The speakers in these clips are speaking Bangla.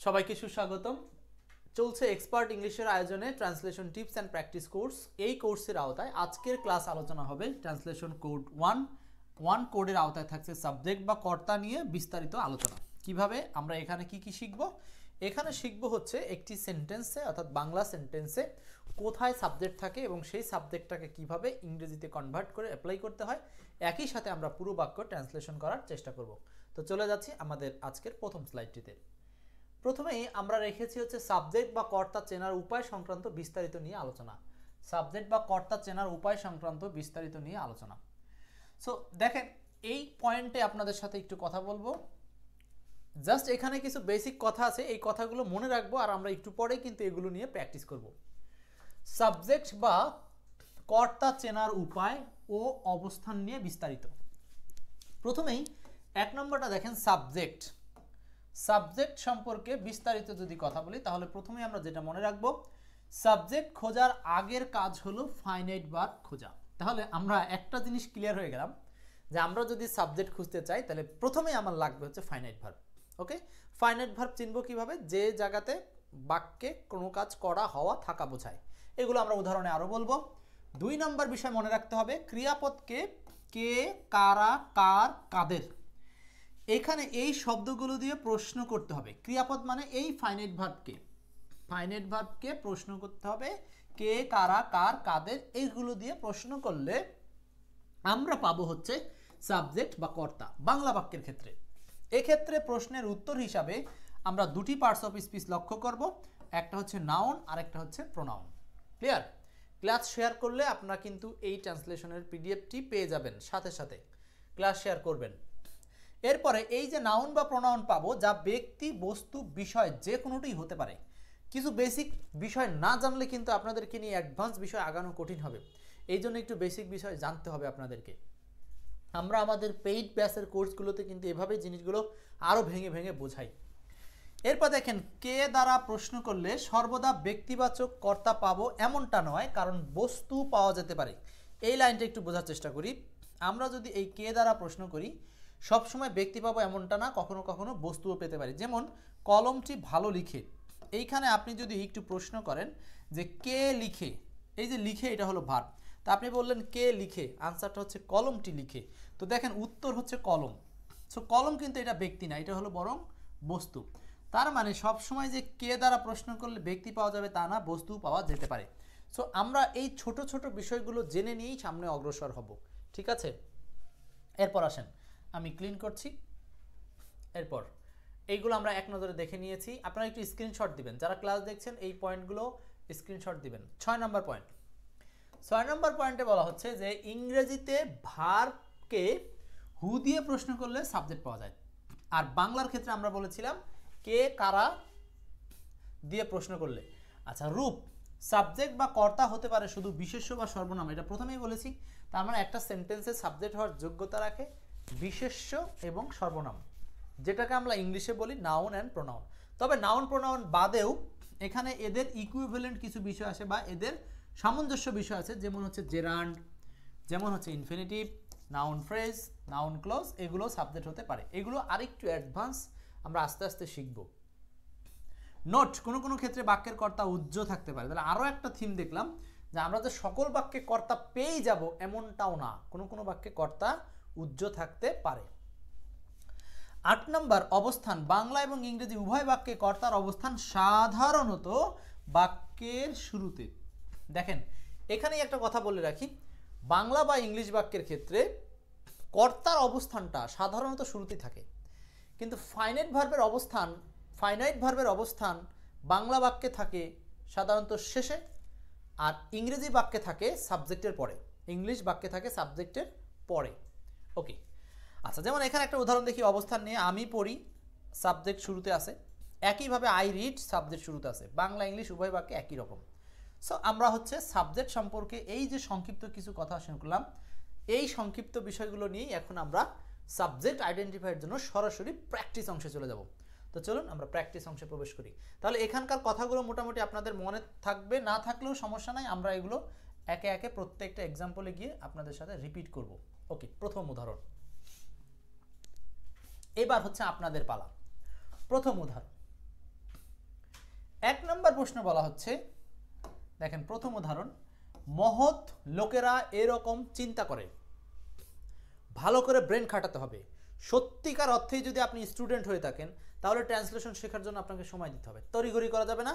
সবাইকে সুস্বাগতম। চলছে এক্সপার্ট ইংলিশের আয়োজনে translation tips and practice course. এই কোর্সের আওতায় আজকের ক্লাস আলোচনা হবে ট্রান্সলেশন কোড 1 কোডের আওতায় থাকছে সাবজেক্ট বা কর্তা নিয়ে বিস্তারিত আলোচনা। কিভাবে আমরা এখানে কি শিখব? এখানে শিখব হচ্ছে একটি সেন্টেন্সে অর্থাৎ বাংলা সেন্টেন্সে কোথায় সাবজেক্ট থাকে এবং সেই সাবজেক্টটাকে কিভাবে ইংরেজিতে কনভার্ট করে অ্যাপ্লাই করতে হয়। একই সাথে আমরা পুরো বাক্য ট্রান্সলেশন করার চেষ্টা করব। তো চলে যাচ্ছি আমাদের আজকের প্রথম স্লাইডটিতে। প্রথমেই আমরা রেখেছি হচ্ছে সাবজেক্ট বা কর্তা চেনার উপায় সংক্রান্ত বিস্তারিত নিয়ে আলোচনা। সাবজেক্ট বা কর্তা চেনার উপায় সংক্রান্ত বিস্তারিত নিয়ে আলোচনা। সো দেখেন, এই পয়েন্টে আপনাদের সাথে একটু কথা বলবো। জাস্ট এখানে কিছু বেসিক কথা আছে, এই কথাগুলো মনে রাখবো আর আমরা একটু পরে কিন্তু এগুলো নিয়ে প্র্যাকটিস করব। সাবজেক্ট বা কর্তা চেনার উপায় ও অবস্থান নিয়ে বিস্তারিত। প্রথমেই এক নম্বরটা দেখেন, সাবজেক্ট। সাবজেক্ট সম্পর্কে বিস্তারিত যদি কথা বলি তাহলে প্রথমে আমরা যেটা মনে রাখবো, সাবজেক্ট খোঁজার আগের কাজ হলো ফাইনাইট ভার্ব খোঁজা। তাহলে আমরা একটা জিনিস ক্লিয়ার হয়ে গেলাম যে আমরা যদি সাবজেক্ট খুঁজতে চাই তাহলে প্রথমেই আমার লাগবে হচ্ছে ফাইনাইট ভার্ব। ওকে, ফাইনাইট ভার্ব চিনব কিভাবে? যে জায়গাতে বাক্যে কোনো কাজ করা, হওয়া, থাকা বোঝায়। এগুলো আমরা উদাহরণে আরো বলবো। 2 নম্বর বিষয় মনে রাখতে হবে, ক্রিয়াপদকে কে, কারা, কার, কাদের, এখানে এই শব্দগুলো দিয়ে প্রশ্ন করতে হবে। ক্রিয়াপদ মানে এই ফাইনাইট ভার্বকে প্রশ্ন করতে হবে, কে, কারা, কার, কাদের, এইগুলো দিয়ে প্রশ্ন করলে আমরা পাবো হচ্ছে সাবজেক্ট বা কর্তা বাংলা বাক্যের ক্ষেত্রে। এক্ষেত্রে প্রশ্নের উত্তর হিসাবে আমরা দুটি পার্টস অফ স্পিচ লক্ষ্য করব, একটা হচ্ছে নাউন আর একটা হচ্ছে প্রোনাউন। ক্লিয়ার? ক্লাস শেয়ার করলে আপনারা কিন্তু এই ট্রান্সলেশনের পিডিএফটি পেয়ে যাবেন, সাথে সাথে ক্লাস শেয়ার করবেন। এরপরে এই যে নাউন বা প্রোনাউন পাবো, যা ব্যক্তি, বস্তু, বিষয় যে কোনোটি হতে পারে। কিছু বেসিক বিষয় না জানলে কিন্তু আপনাদেরকে নিয়ে অ্যাডভান্স বিষয় আগানো কঠিন হবে। এই জন্য একটু বেসিক বিষয় জানতে হবে আপনাদেরকে। আমরা আমাদের পেইড ব্যাচের কোর্সগুলোতে কিন্তু এভাবেই জিনিসগুলো আরও ভেঙে ভেঙে বোঝাই। এরপর দেখেন, কে দ্বারা প্রশ্ন করলে সর্বদা ব্যক্তিবাচক কর্তা পাবো এমনটা নয়, কারণ বস্তু পাওয়া যেতে পারে। এই লাইনটা একটু বোঝার চেষ্টা করি। আমরা যদি এই কে দ্বারা প্রশ্ন করি সবসময় ব্যক্তি পাবো এমনটা না, কখনো কখনো বস্তুও পেতে পারি। যেমন কলমটি ভালো লিখে, এইখানে আপনি যদি একটু প্রশ্ন করেন যে কে লিখে, এই যে লিখে এটা হলো ভার্ব, তা আপনি বললেন কে লিখে, আনসারটা হচ্ছে কলমটি লিখে। তো দেখেন উত্তর হচ্ছে কলম। সো কলম কিন্তু এটা ব্যক্তি না, এটা হলো বরং বস্তু। তার মানে সবসময় যে কে দ্বারা প্রশ্ন করলে ব্যক্তি পাওয়া যাবে তা না, বস্তু পাওয়া যেতে পারে। সো আমরা এই ছোট ছোট বিষয়গুলো জেনে নিয়েই সামনে অগ্রসর হব। ঠিক আছে? এরপর আসেন, আমি ক্লিন করছি। এরপর এইগুলো আমরা এক নজরে দেখে নিয়েছি। আপনারা একটু স্ক্রিনশট দিবেন, যারা ক্লাস দেখছেন এই পয়েন্টগুলো স্ক্রিনশট দিবেন। 6 নম্বর পয়েন্ট। 6 নম্বর পয়েন্টে বলা হচ্ছে যে ইংরেজিতে ভার্বকে হু দিয়ে প্রশ্ন করলে সাবজেক্ট পাওয়া যায়, আর বাংলার ক্ষেত্রে আমরা বলেছিলাম কে, কারা দিয়ে প্রশ্ন করলে। আচ্ছা, রূপ। সাবজেক্ট বা কর্তা হতে পারে শুধু বিশেষ্য বা সর্বনাম, এটা প্রথমেই বলেছি। তার মানে একটা সেন্টেন্সে সাবজেক্ট হওয়ার যোগ্যতা রাখে বিশেষ্য এবং সর্বনাম, যেটাকে আমরা ইংলিশে বলি নাউন অ্যান্ড প্রোনাউন। তবে নাউন প্রোনাউন বাদেও এখানে এদের ইকুইভ্যালেন্ট কিছু বিষয় আছে বা এদের সামঞ্জস্য বিষয় আছে, যেমন হচ্ছে জেরান্ড, যেমন হচ্ছে infinitive, noun phrase, noun clause, এগুলো সাবজেক্ট হতে পারে। এগুলো আরেকটু অ্যাডভান্স আমরা আস্তে আস্তে শিখব। নোট, কোনো কোনো ক্ষেত্রে বাক্যের কর্তা উজ্জ্ব থাকতে পারে। তাহলে আরও একটা থিম দেখলাম যে আমরা যে সকল বাক্যে কর্তা পেয়েই যাব এমনটাও না, কোনো কোনো বাক্যে কর্তা উজ্জ্ব থাকতে পারে। 8 নম্বর, অবস্থান। বাংলা এবং ইংরেজি উভয় বাক্যে কর্তার অবস্থান সাধারণত বাক্যের শুরুতে। দেখেন, এখানেই একটা কথা বলে রাখি, বাংলা বা ইংলিশ বাক্যের ক্ষেত্রে কর্তার অবস্থানটা সাধারণত শুরুতেই থাকে, কিন্তু ফাইনাইট ভার্বের অবস্থান বাংলা বাক্যে থাকে সাধারণত শেষে, আর ইংরেজি বাক্যে থাকে সাবজেক্টের পরে, ইংলিশ বাক্যে থাকে সাবজেক্টের পরে। ওকে, আচ্ছা, যেমন এখানে একটা উদাহরণ দেখি অবস্থান নিয়ে। আমি পড়ি, সাবজেক্ট শুরুতে আছে। একইভাবে আই রিড, সাবজেক্ট শুরুতে আছে। বাংলা ইংলিশ উভয় বাক্যে একই রকম। সো আমরা হচ্ছে সাবজেক্ট সম্পর্কে এই যে সংক্ষিপ্ত কিছু কথা শুনলাম, এই সংক্ষিপ্ত বিষয়গুলো নিয়েই এখন আমরা সাবজেক্ট আইডেন্টিফাইয়ের জন্য সরাসরি প্র্যাকটিস অংশে চলে যাব। তো চলুন আমরা প্র্যাকটিস অংশে প্রবেশ করি। তাহলে এখানকার কথাগুলো মোটামুটি আপনাদের মনে থাকবে, না থাকলেও সমস্যা নাই, আমরা এগুলো একে একে প্রত্যেকটা এক্সাম্পলে গিয়ে আপনাদের সাথে রিপিট করব। ওকে, প্রথম উদাহরণ। এবার হচ্ছে আপনাদের পালা। প্রথম উদাহরণ, 1 নম্বর প্রশ্ন বলা হচ্ছে, দেখেন প্রথম উদাহরণ, মহৎ লোকেরা এরকম চিন্তা করে। ভালো করে ব্রেন খাটাতে হবে। সত্যিকার অর্থেই যদি আপনি স্টুডেন্ট হয়ে থাকেন তাহলে ট্রান্সলেশন শেখার জন্য আপনাকে সময় দিতে হবে, তড়িঘড়ি করা যাবে না।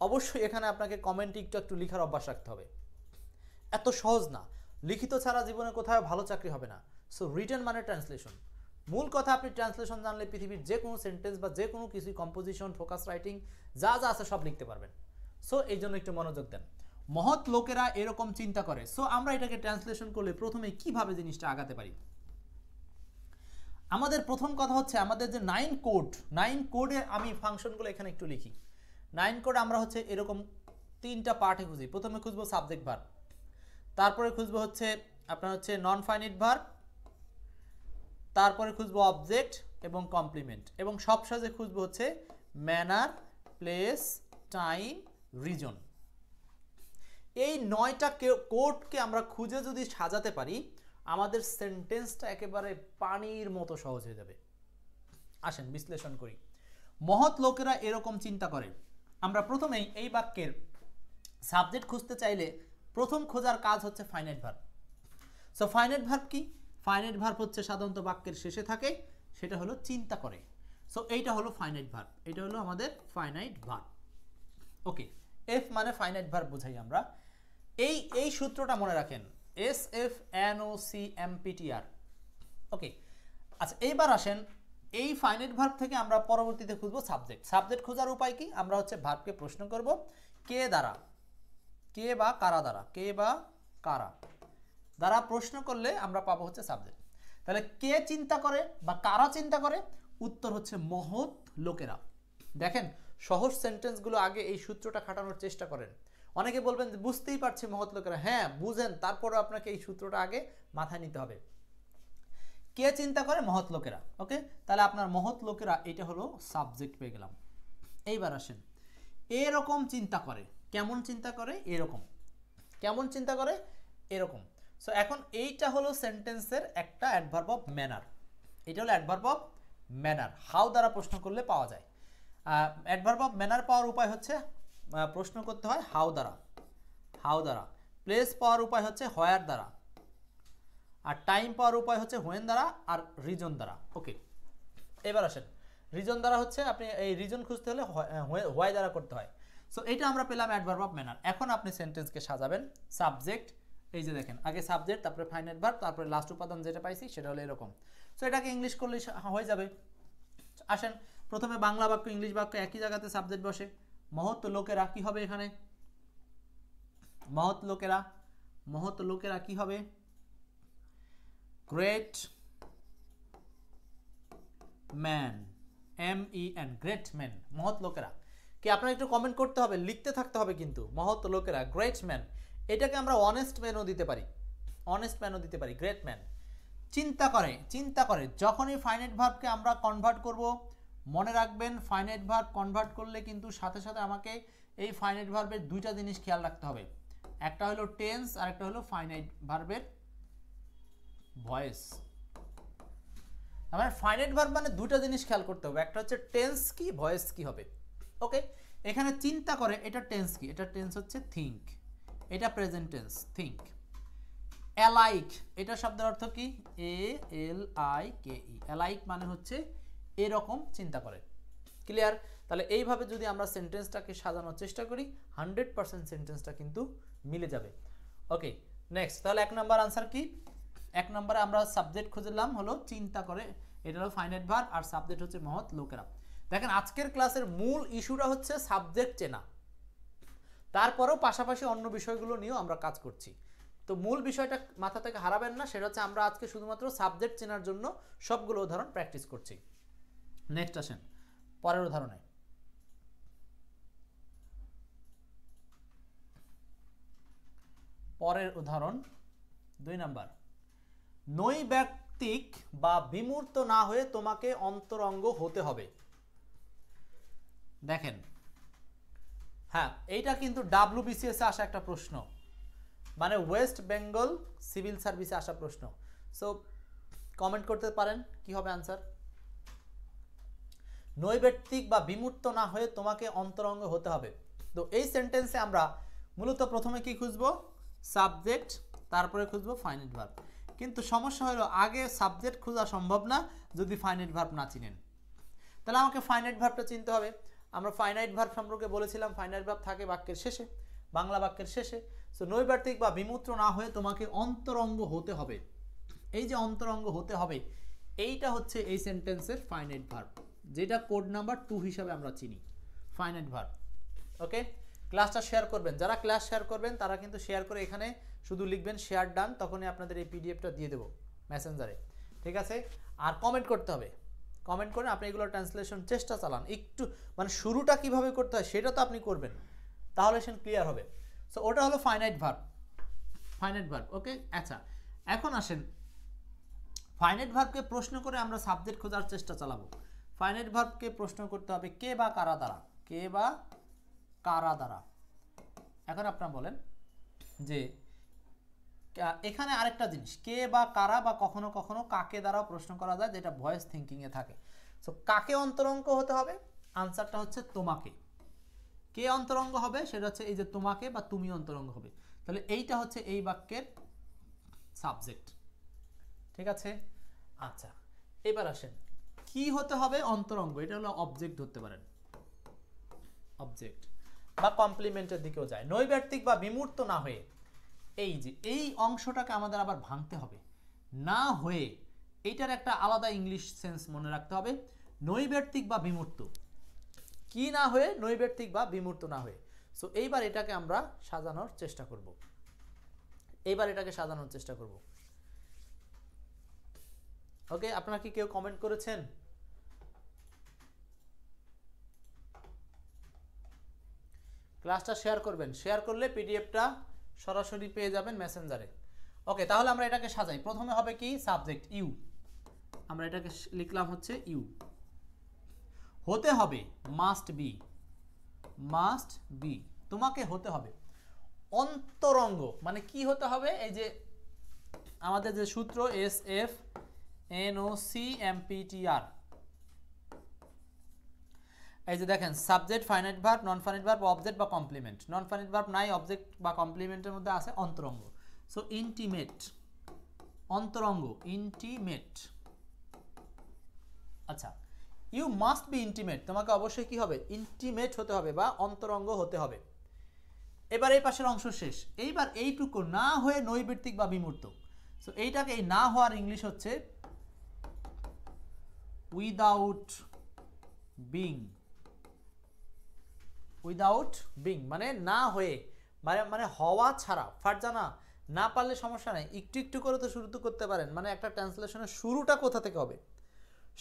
অবশ্যই এখানে আপনাকে কমেন্ট একটু লেখার অভ্যাস রাখতে হবে। এত সহজ না, লিখিত ছাড়া জীবনে কোথাও ভালো চাকরি হবে না। সো রিটেন মানে ট্রান্সলেশন। মূল কথা, আপনি ট্রান্সলেশন জানলে পৃথিবীর যে কোনো সেন্টেন্স বা যে কোনো কিছু, কম্পোজিশন, ফোকাস রাইটিং যা যা আছে সব লিখতে পারবেন। সো এই জন্য একটু মনোযোগ দেন। মহৎ লোকেরা এরকম চিন্তা করে। সো আমরা এটাকে ট্রান্সলেশন করলে প্রথমে কিভাবে জিনিসটা আগাতে পারি? আমাদের প্রথম কথা হচ্ছে, আমাদের যে 9 কোডে আমি ফাংশনগুলো এখানে একটু লিখি। 9 কোড আমরা হচ্ছে এরকম 3টা পার্টে খুঁজি। প্রথমে খুঁজবো সাবজেক্ট ভার্ব, তারপরে খুঁজবো হচ্ছে আপনার হচ্ছে নন ফাইনাইট ভার্ব, তারপরে খুঁজবো অবজেক্ট এবং কমপ্লিমেন্ট, এবং সবশেষে খুঁজবো হচ্ছে ম্যানার, প্লেস, টাইম, রিজন। এই 9টা কোডকে আমরা খুঁজে যদি সাজাতে পারি, আমাদের সেন্টেন্সটা একেবারে পানির মতো সহজ হয়ে যাবে। আসেন বিশ্লেষণ করি। মহৎ লোকেরা এরকম চিন্তা করে। আমরা প্রথমেই এই বাক্যের সাবজেক্ট খুঁজতে চাইলে প্রথম খোঁজার কাজ হচ্ছে finite verb. So finite verb কি? ফাইনাইট ভার্ব হচ্ছে সাধারণত বাক্যের শেষে থাকে, সেটা হলো চিন্তা করে। সো এইটা হলো ফাইনাইট ভার্ব, এটা হলো আমাদের ফাইনাইট ভার্ব। ওকে, এফ মানে ফাইনাইট ভার্ব বোঝাই আমরা। এই সূত্রটা মনে রাখেন, SFNOCMPTR। ওকে, আচ্ছা এইবার আসেন, এই ফাইনাইট ভার্ব থেকে আমরা পরবর্তীতে খুঁজবো সাবজেক্ট। সাবজেক্ট খোঁজার উপায় কি? আমরা হচ্ছে ভার্বকে প্রশ্ন করব কে দ্বারা, কে বা কারা দ্বারা, কে বা কারা দ্বারা প্রশ্ন করলে আমরা পাবো হচ্ছে সাবজেক্ট। তাহলে কে চিন্তা করে বা কারা চিন্তা করে? উত্তর হচ্ছে মহৎ লোকেরা। দেখেন সহজ সেন্টেন্সগুলো আগে এই সূত্রটা খাটানোর চেষ্টা করেন। অনেকে বলবেন বুঝতেই পারছি মহৎ লোকেরা, হ্যাঁ বুঝেন, তারপরে আপনাকে এই সূত্রটা আগে মাথায় নিতে হবে। কে চিন্তা করে? মহৎ লোকেরা। ওকে, তাহলে আপনার মহৎ লোকেরা এটা হলো সাবজেক্ট পেয়ে গেলাম। এইবার আসেন, এরকম চিন্তা করে। কেমন চিন্তা করে? এরকম। কেমন চিন্তা করে? এরকম। সো এখন এইটা হলো সেন্টেন্সের একটা অ্যাডভার্ব অফ ম্যানার। এটা হলো অ্যাডভার্ব অফ ম্যানার, হাউ দ্বারা প্রশ্ন করলে পাওয়া যায়। অ্যাডভার্ব অফ ম্যানার পাওয়ার উপায় হচ্ছে প্রশ্ন করতে হয় হাউ দ্বারা, হাউ দ্বারা। প্লেস পাওয়ার উপায় হচ্ছে হোয়ার দ্বারা, আর টাইম পাওয়ার উপায় হচ্ছে হোয়েন দ্বারা, আর রিজন দ্বারা। ওকে, এবার আসেন, রিজন দ্বারা হচ্ছে আপনি এই রিজন খুঁজতে হলে হোয়াই দ্বারা করতে হয়। সো এটা আমরা পেলাম অ্যাডভার্ব অফ ম্যানার। এখন আপনি সেন্টেন্সকে সাজাবেন। সাবজেক্ট, এই যে দেখেন আগে সাবজেক্ট, তারপরে ফাইনাইট ভার্ব, তারপরে লাস্ট উপাদান যেটা পাইছি সেটা হলো এরকম। সো এটাকে ইংলিশ করলে হয়ে যাবে। আসেন প্রথমে বাংলা বাক্য ইংলিশ বাক্য একই জায়গাতে সাবজেক্ট বসে। মহৎ লোকেরা কি হবে এখানে? মহৎ লোকেরা, মহৎ লোকেরা কি হবে? Great man, MEN, great man, মহৎ লোকেরা। কি আপনার একটু কমেন্ট করতে হবে, লিখতে থাকতে হবে কিন্তু। মহৎ লোকেরা, গ্রেট ম্যান। এটাকে আমরা অনেস্ট ম্যানও দিতে পারি, অনেস্ট ম্যানও দিতে পারি, গ্রেট ম্যান। চিন্তা করে, চিন্তা করে। যখনই ফাইনাইট ভার্বকে আমরা কনভার্ট করব, মনে রাখবেন ফাইনাইট ভার্ব কনভার্ট করলে কিন্তু সাথে সাথে আমাকে এই ফাইনাইট ভার্বের দুইটা জিনিস খেয়াল রাখতে হবে। একটা হলো টেন্স, আর একটা হলো ফাইনাইট ভার্বের ভয়েস। আমার ফাইনাইট ভার্ব মানে দুটো জিনিস খেয়াল করতে হবে, একটা হচ্ছে টেন্স কি, ভয়েস কি হবে। ওকে, এখানে চিন্তা করে, এটা টেন্স কি? এটা টেন্স হচ্ছে থিঙ্ক, এটা প্রেজেন্ট টেন্স থিঙ্ক। অ্যালাইক, এটা শব্দের অর্থ কি? ALIKE, অ্যালাইক মানে হচ্ছে এরকম চিন্তা করে। ক্লিয়ার? তাহলে এইভাবে যদি আমরা সেন্টেন্সটাকে সাজানোর চেষ্টা করি 100% সেন্টেন্সটা কিন্তু মিলে যাবে। ওকে, নেক্সট। তাহলে 1 নাম্বার আনসার কি? 1 নম্বরে আমরা সাবজেক্ট খুঁজলাম হলো চিন্তা করে, এটা হলো ফাইনাইট ভার্ব, আর সাবজেক্ট হচ্ছে মহৎ লোকেরা। দেখেন আজকের ক্লাসের মূল ইস্যুটা হচ্ছে সাবজেক্ট চেনা, তারপরেও পাশাপাশি অন্য বিষয়গুলো নিয়েও আমরা কাজ করছি। তো মূল বিষয়টা মাথা থেকে হারাবেন না, সেটা হচ্ছে আমরা আজকে শুধুমাত্র সাবজেক্ট চেনার জন্য সবগুলো উদাহরণ প্র্যাকটিস করছি। নেক্সট আসেন পরের উদাহরণে। পরের উদাহরণ 2 নাম্বার। নৈর্ব্যক্তিক বা বিমূর্ত না হয়ে তোমাকে অন্তরঙ্গ হতে হবে। দেখেন, হ্যাঁ এইটা কিন্তু WBCS এ আসা একটা প্রশ্ন, মানে ওয়েস্ট বেঙ্গল সিভিল সার্ভিসে আসা প্রশ্ন। সো কমেন্ট করতে পারেন কি হবে আনসার। নৈর্ব্যক্তিক বা বিমূর্ত না হয়ে তোমাকে অন্তরঙ্গ হতে হবে। তো এই সেন্টেন্সে আমরা মূলত প্রথমে কি খুঁজবো? সাবজেক্ট, তারপরে খুঁজবো ফাইনাইট ভার্ব। কিন্তু সমস্যা হলো আগে সাবজেক্ট খোঁজা সম্ভব না যদি ফাইনাইট ভার্ব না চিনেন। তাহলে আমাকে ফাইনাইট ভার্বটা চিনতে হবে। আমরা ফাইনাইট ভার্ব সম্পর্কে বলেছিলাম ফাইনাইট ভার্ব থাকে বাক্যের শেষে, বাংলা বাক্যের শেষে। সো নৈর্ব্যক্তিক বা বিমূর্ত না হয়ে তোমাকে অন্তরঙ্গ হতে হবে। এই যে অন্তরঙ্গ হতে হবে, এইটা হচ্ছে এই সেন্টেন্সের ফাইনাইট ভার্ব, যেটা কোড নাম্বার 2 হিসাবে আমরা চিনি, ফাইনাইট ভার্ব। ওকে, ক্লাসটা শেয়ার করবেন, যারা ক্লাস শেয়ার করবেন তারা কিন্তু শেয়ার করে এখানে শুধু লিখবেন শেয়ার ডান, তখনই আপনাদের এই পিডিএফটা দিয়ে দেবো মেসেঞ্জারে, ঠিক আছে? আর কমেন্ট করতে হবে, কমেন্ট করে আপনি এগুলো ট্রান্সলেশন চেষ্টা চালান, একটু মানে শুরুটা কিভাবে করতে হয় সেটা তো আপনি করবেন, তাহলে সে ক্লিয়ার হবে। সো ওটা হলো ফাইনাইট ভার্ব, ফাইনাইট ভার্ব। ওকে, আচ্ছা এখন আসেন ফাইনাইট ভার্বকে প্রশ্ন করে আমরা সাবজেক্ট খোঁজার চেষ্টা চালাবো। ফাইনাইট ভার্বকে প্রশ্ন করতে হবে কে বা কারা দ্বারা, কে বা কারা দ্বারা। এখন আপনারা বলেন যে এখানে আরেকটা জিনিস, কে বা কারা বা কখনো কখনো কাকে দ্বারাও প্রশ্ন করা যায়, যেটা ভয়েস থিঙ্কিং এ থাকে। সো কাকে অন্তরঙ্গ হতে হবে? আনসারটা হচ্ছে তোমাকে। কে অন্তরঙ্গ হবে? সেটা হচ্ছে এই যে তোমাকে বা তুমি অন্তরঙ্গ হবে। তাহলে এইটা হচ্ছে এই বাক্যের সাবজেক্ট, ঠিক আছে? আচ্ছা এবার আসেন কি হতে হবে? অন্তরঙ্গ। এটা হলো অবজেক্ট ধরতে পারেন, অবজেক্ট বা কমপ্লিমেন্টের দিকেও যায়। নৈর্ব্যক্তিক বা বিমূর্ত না হয়ে, এই যে এই অংশটাকে আমাদের আবার ভাঙতে হবে। না হয়ে, এইটার একটা আলাদা ইংলিশ সেন্স মনে রাখতে হবে। নৈর্ব্যক্তিক বা বিমূর্ত, কি না হয়ে? নৈর্ব্যক্তিক বা বিমূর্ত না হয়ে। সো এইবার এটাকে আমরা সাজানোর চেষ্টা করব, এইবার এটাকে সাজানোর চেষ্টা করব। ওকে, আপনারা কি কেউ কমেন্ট করেছেন? ক্লাসটা শেয়ার করবেন, শেয়ার করলে পিডিএফটা সরাসরি পেয়ে যাবেন মেসেঞ্জারে। ওকে, তাহলে আমরা এটাকে সাজাই। প্রথমে হবে কি? সাবজেক্ট ইউ, আমরা এটাকে লিখলাম হচ্ছে ইউ। হতে হবে মাস্ট বি, মাস্ট বি, তোমাকে হতে হবে। অন্তরঙ্গ মানে কি হতে হবে? এই যে আমাদের যে সূত্র SFNOCMPTR, এই যে দেখেন subject, finite verb, non finite verb, object বা কমপ্লিমেন্ট। নন ফাইনাইট ভার্ব নাই, অবজেক্ট বা কমপ্লিমেন্টের মধ্যে আছে অন্তরঙ্গ। সো ইন্টিমেট, অন্তরঙ্গ, ইন্টিমেট। আচ্ছা, ইউ মাস্ট বি ইন্টিমেট, তোমাকে অবশ্যই কি হবে? ইন্টিমেট হতে হবে বা অন্তরঙ্গ হতে হবে। এবার এই পাশের অংশ শেষ। এইবার এইটুকু না হয়ে নৈর্ব্যক্তিক বা বিমূর্ত। সো এইটাকে, এই না হওয়ার ইংলিশ হচ্ছে উইদাউট বিং, উইদাউট বিং মানে না হয়ে, মানে হওয়া ছাড়া। ফারজানা, না পারলে সমস্যা নেই, একটু একটু করে তো শুরু তো করতে পারেন। মানে একটা ট্রান্সলেশনের শুরুটা কোথা থেকে হবে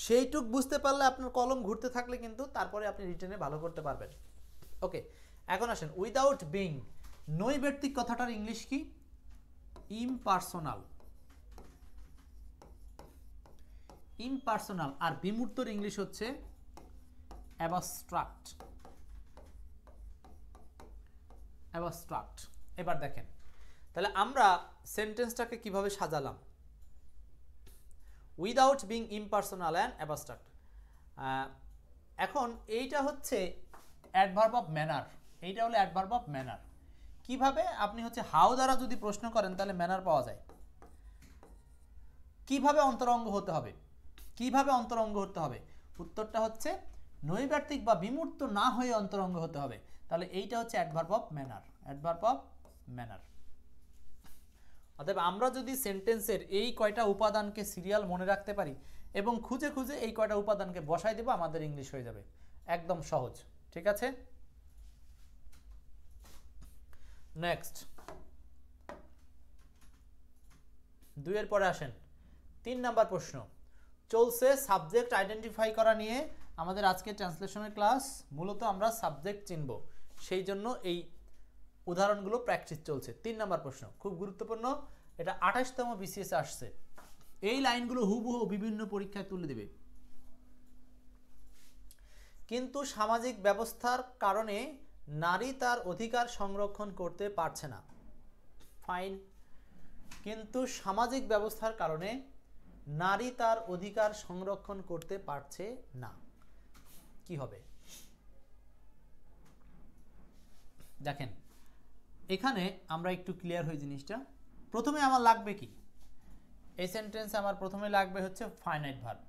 সেইটুক বুঝতে পারলে আপনার কলম ঘুরতে থাকলে কিন্তু তারপরে আপনি রিটেনে ভালো করতে পারবেন। ওকে, এখন আসেন উইদাউট বিং, নৈর্ব্যক্তিক কথাটার ইংলিশ কি? Impersonal, impersonal. আর বিমূর্তর ইংলিশ হচ্ছে অ্যাবস্ট্রাক্ট, অ্যাবস্ট্রাক্ট। এবার দেখেন তাহলে আমরা সেন্টেন্সটাকে কিভাবে সাজালাম। Without being impersonal and abstract. এখন এইটা হচ্ছে অ্যাডভার্ব অফ ম্যানার, এইটা হলো অ্যাডভার্ব অফ ম্যানার। কিভাবে? আপনি হচ্ছে হাউ দ্বারা যদি প্রশ্ন করেন তাহলে ম্যানার পাওয়া যায়। কিভাবে অন্তরঙ্গ হতে হবে, কিভাবে অন্তরঙ্গ হতে হবে? উত্তরটা হচ্ছে নৈর্ব্যক্তিক বা বিমূর্ত না হয়ে অন্তরঙ্গ হতে হবে। তাহলে এইটা হচ্ছে adverb of manner, adverb of manner. অতএব আমরা যদি সেন্টেন্সের এই কয়টা উপাদানকে সিরিয়াল মনে রাখতে পারি এবং খুঁজে খুঁজে এই কয়টা উপাদানকে বসাই দেব, আমাদের ইংলিশ হয়ে যাবে একদম সহজ, ঠিক আছে? নেক্সট 2 এর পরে আসেন 3 নাম্বার প্রশ্ন। চলছে সাবজেক্ট আইডেন্টিফাই করা নিয়ে আমাদের আজকে ট্রান্সলেশনের ক্লাস। মূলত আমরা সাবজেক্ট চিনব, সেই জন্য এই উদাহরণগুলো প্র্যাকটিস চলছে। 3 নাম্বার প্রশ্ন খুব গুরুত্বপূর্ণ, এটা 28তম বিসিএস আসছে। এই লাইনগুলো হুবহু বিভিন্ন পরীক্ষায় তুলে দেবে। কিন্তু সামাজিক ব্যবস্থার কারণে নারী তার অধিকার সংরক্ষণ করতে পারছে না। ফাইন। কিন্তু সামাজিক ব্যবস্থার কারণে নারী তার অধিকার সংরক্ষণ করতে পারছে না। কি হবে? দেখেন এখানে আমরা একটু ক্লিয়ার হই জিনিসটা। প্রথমে আমার লাগবে কি, এই সেন্টেন্সে আমার প্রথমে লাগবে হচ্ছে ফাইনাইট ভার্ব।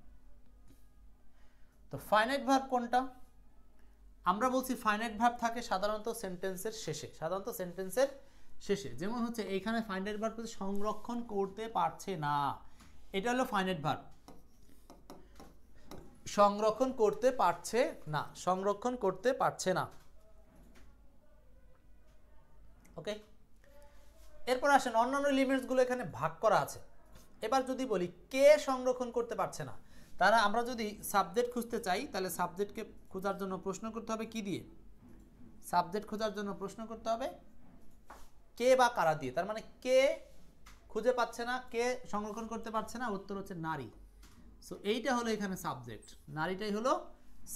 তো ফাইনাইট ভার্ব কোনটা? আমরা বলছি ফাইনাইট ভার্ব থাকে সাধারণত সেন্টেন্সের শেষে, যেমন হচ্ছে এখানে ফাইনাইট ভার্ব সংরক্ষণ করতে পারছে না, এটা হলো ফাইনাইট ভার্ব। সংরক্ষণ করতে পারছে না। ওকে, এরপর আসেন অন্যান্য এলিমেন্টস গুলো এখানে ভাগ করা আছে। এবার যদি বলি কে সংরক্ষণ করতে পারছে না, তাহলে আমরা যদি সাবজেক্ট খুঁজতে চাই তাহলে সাবজেক্টকে খোঁজার জন্য প্রশ্ন করতে হবে কি দিয়ে? সাবজেক্ট খোঁজার জন্য প্রশ্ন করতে হবে কে বা কারা দিয়ে। তার মানে কে খুঁজে পাচ্ছে না, কে সংরক্ষণ করতে পারছে না, উত্তর হচ্ছে নারী। সো এইটা হলো এখানে সাবজেক্ট, নারীটাই হলো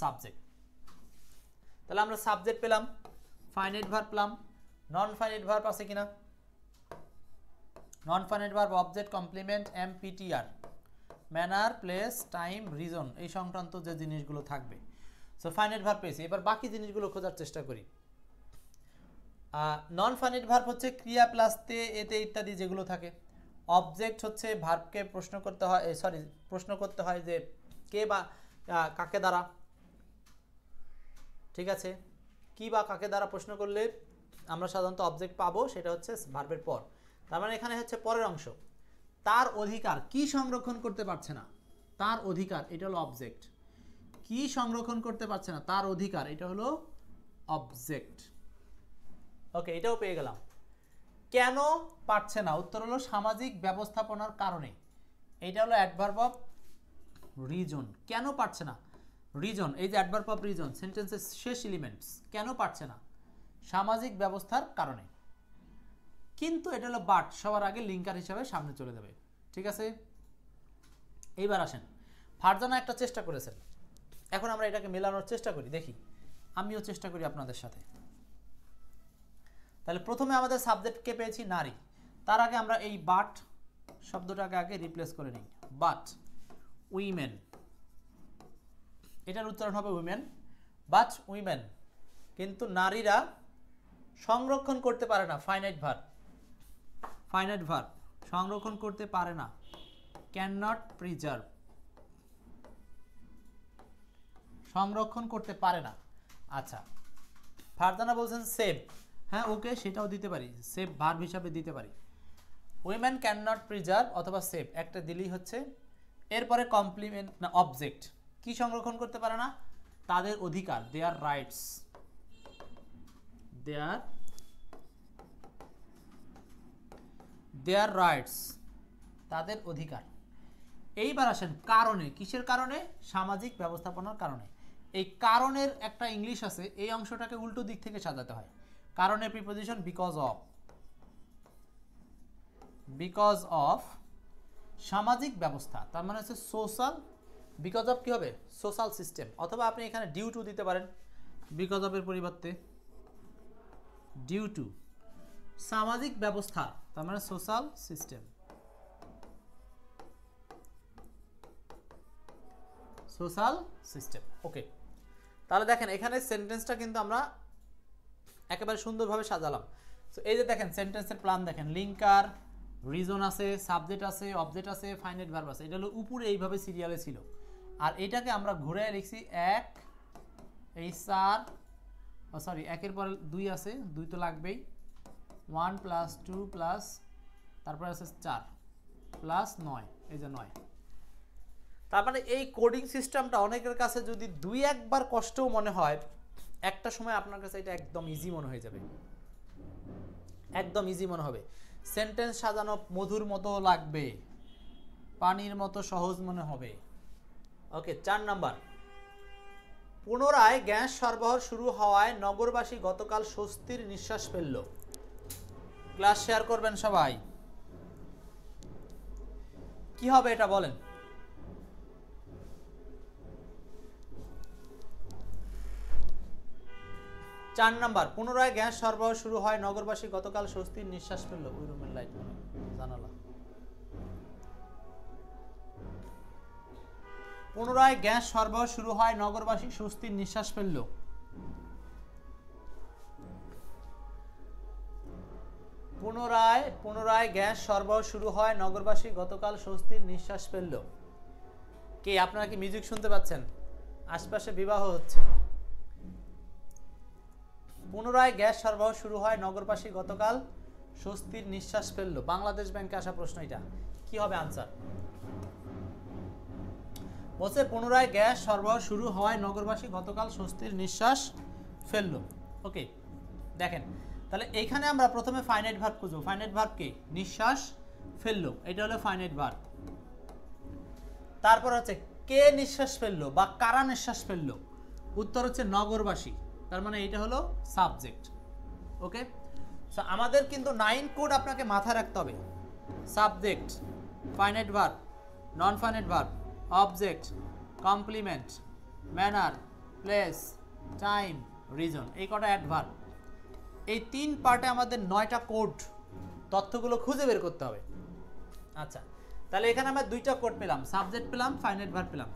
সাবজেক্ট। তাহলে আমরা সাবজেক্ট পেলাম, ফাইনাইট ভার্ব পেলাম, নন ফাইনাইট ভার্ব আছে কিনা? Non finite verb object, complement, MPTR, manner, place, time, reason, এই সংক্রান্ত যে জিনিসগুলো থাকবে। সো ফাইনাইট ভার্ব পেয়েছি, এবার বাকি জিনিসগুলো খোঁজার চেষ্টা করি। নন ফাইনাইট ভার্ব হচ্ছে ক্রিয়া প্লাস তে, এতে, ইত্যাদি যেগুলো থাকে। অবজেক্ট হচ্ছে ভার্বকে প্রশ্ন করতে হয় যে কে বা কাকে দ্বারা, ঠিক আছে? কি বা কাকে দ্বারা প্রশ্ন করলে আমরা সাধারণত অবজেক্ট পাবো, সেটা হচ্ছে ভার্বের পর। তার মানে এখানে হচ্ছে পরের অংশ, তার অধিকার কি সংরক্ষণ করতে পারছে না, তার অধিকার, এটা হলো অবজেক্ট। কি সংরক্ষণ করতে পারছে না, তার অধিকার, এটা হলো অবজেক্ট। ওকে, এটাও পেয়ে গেলাম। কেন পারছে না, উত্তর হলো সামাজিক ব্যবস্থাপনার কারণে, এটা হলো অ্যাডভার্ব অফ রিজন। কেন পারছে না, রিজন, এই যে অ্যাডভার্ব অফ রিজন সেন্টেন্সের শেষ এলিমেন্টস। কেন পারছে না, সামাজিক ব্যবস্থার কারণে। কিন্তু এটা হলো বাট, সবার আগে লিঙ্কার হিসাবে সামনে চলে যাবে, ঠিক আছে? এইবার আসেন, ফারজানা একটা চেষ্টা করেছেন, এখন আমরা এটাকে মেলানোর চেষ্টা করি, দেখি, আমিও চেষ্টা করি আপনাদের সাথে। তাহলে প্রথমে আমাদের সাবজেক্টকে পেয়েছি নারী, তার আগে আমরা এই বাট শব্দটাকে আগে রিপ্লেস করে নিই, বাট উইমেন, এটার উচ্চারণ হবে উইমেন, বাট উইমেন। কিন্তু নারীরা সংরক্ষণ করতে পারে না, ফাইনাইট ভার্ব সংরক্ষণ করতে পারে না, ক্যান নট প্রিজার্ভ, সংরক্ষণ করতে পারে না। আচ্ছা, ফারজানা বলছেন সেভ, হ্যাঁ ওকে, সেটাও দিতে পারি, সেভ ভার্ব হিসাবে দিতে পারি। উইমেন ক্যান নট প্রিজার্ভ অথবা সেভ একটা দিলেই হচ্ছে। এরপরে কমপ্লিমেন্ট না অবজেক্ট, কি সংরক্ষণ করতে পারে না, তাদের অধিকার, দেয়ার রাইটস, তাদের অধিকার। এইবার আসেন কারণে, কিসের কারণে, সামাজিক ব্যবস্থাপনার কারণে। এই কারণের একটা ইংলিশ আছে, এই অংশটাকে উল্টো দিক থেকে সাজাতে হয়। কারণের প্রিপোজিশন বিকজ অফ সামাজিক ব্যবস্থা, তার মানে হচ্ছে সোশ্যাল, বিকজ অফ কি হবে, সোশ্যাল সিস্টেম, অথবা আপনি এখানে ডিউ টু দিতে পারেন বিকজ অফ এর পরিবর্তে, ডিউ টু সামাজিক ব্যবস্থা, তার মানে সোশ্যাল সিস্টেম, ওকে। তাহলে দেখেন এখানে সেন্টেন্সটা কিন্তু আমরা একেবারে সুন্দরভাবে সাজালাম। সো এই যে দেখেন সেন্টেন্সের প্ল্যান দেখেন, লিঙ্কার, রিজন আছে, সাবজেক্ট আছে, অবজেক্ট আছে, ফাইনাইট ভার্ব আছে। এটা হলো উপরে এইভাবে সিরিয়ালে ছিল, আর এটাকে আমরা ঘুরে লিখছি এক, এই চার, সরি একের পর দুই আছে, দুই তো লাগবেই, 1 + 2 প্লাস তারপরে আছে 4 প্লাস 9, এই যে 9। তার মানে এই কোডিং সিস্টেমটা অনেকের কাছে যদি দুই একবার কষ্টও মনে হয়, একটা সময় আপনার কাছে এটা একদম ইজি মনে হয়ে যাবে, একদম ইজি মনে হবে। সেন্টেন্স সাজানো মধুর মতো লাগবে, পানির মতো সহজ মনে হবে। ওকে, 4 নাম্বার, পুনরায় গ্যাস সরবরাহ শুরু হওয়ায় নগরবাসী গতকাল স্বস্তির নিঃশ্বাস ফেলল। ক্লাস শেয়ার করবেন সবাই, কি হবে এটা বলেন? চার নাম্বার, পুনরায় গ্যাস সরবরাহ শুরু হয় নগরবাসী গতকাল স্বস্তির নিঃশ্বাস ফেলল। ওই রুমের লাইট জানালা। পুনরায় গ্যাস সরবরাহ শুরু হয়, নগরবাসী স্বস্তির নিঃশ্বাস ফেলল। পুনরায় গ্যাস সরবরাহ শুরু হয়, নগরবাসী গতকাল স্বস্তির নিঃশ্বাস ফেলল। কে আপনারা কি মিউজিক শুনতে পাচ্ছেন? আশপাশে বিবাহ হচ্ছে। পুনরায় গ্যাস সরবরাহ শুরু হয়, নগরবাসী গতকাল স্বস্তির নিঃশ্বাস ফেলল। বাংলাদেশ ব্যাংকে আসা প্রশ্ন, এটা কি হবে আনসার? বলছে পুনরায় গ্যাস সরবরাহ শুরু হয়, নগরবাসী গতকাল স্বস্তির নিঃশ্বাস ফেলল। ওকে, দেখেন তাহলে এইখানে আমরা প্রথমে ফাইনাইট ভার্ব খুঁজবো। ফাইনাইট ভার্ব কি? নিঃশ্বাস ফেললো, এটা হলো ফাইনাইট ভার্ব। তারপর হচ্ছে কে নিঃশ্বাস ফেললো বা কারা নিঃশ্বাস ফেললো? উত্তর হচ্ছে নগরবাসী, তার মানে এটা হলো সাবজেক্ট। ওকে, সো আমাদের কিন্তু 9 কোড আপনাকে মাথায় রাখতে হবে। Subject, finite verb, non finite verb, object, complement, manner, place, time, reason, এই কটা অ্যাডভার্ব। এই 3 পার্টে আমাদের 9টা কোড তথ্যগুলো খুঁজে বের করতে হবে। আচ্ছা, তাহলে এখানে আমরা 2টা কোড পেলাম, সাবজেক্ট পেলাম, ফাইনাইট ভার্ব পেলাম।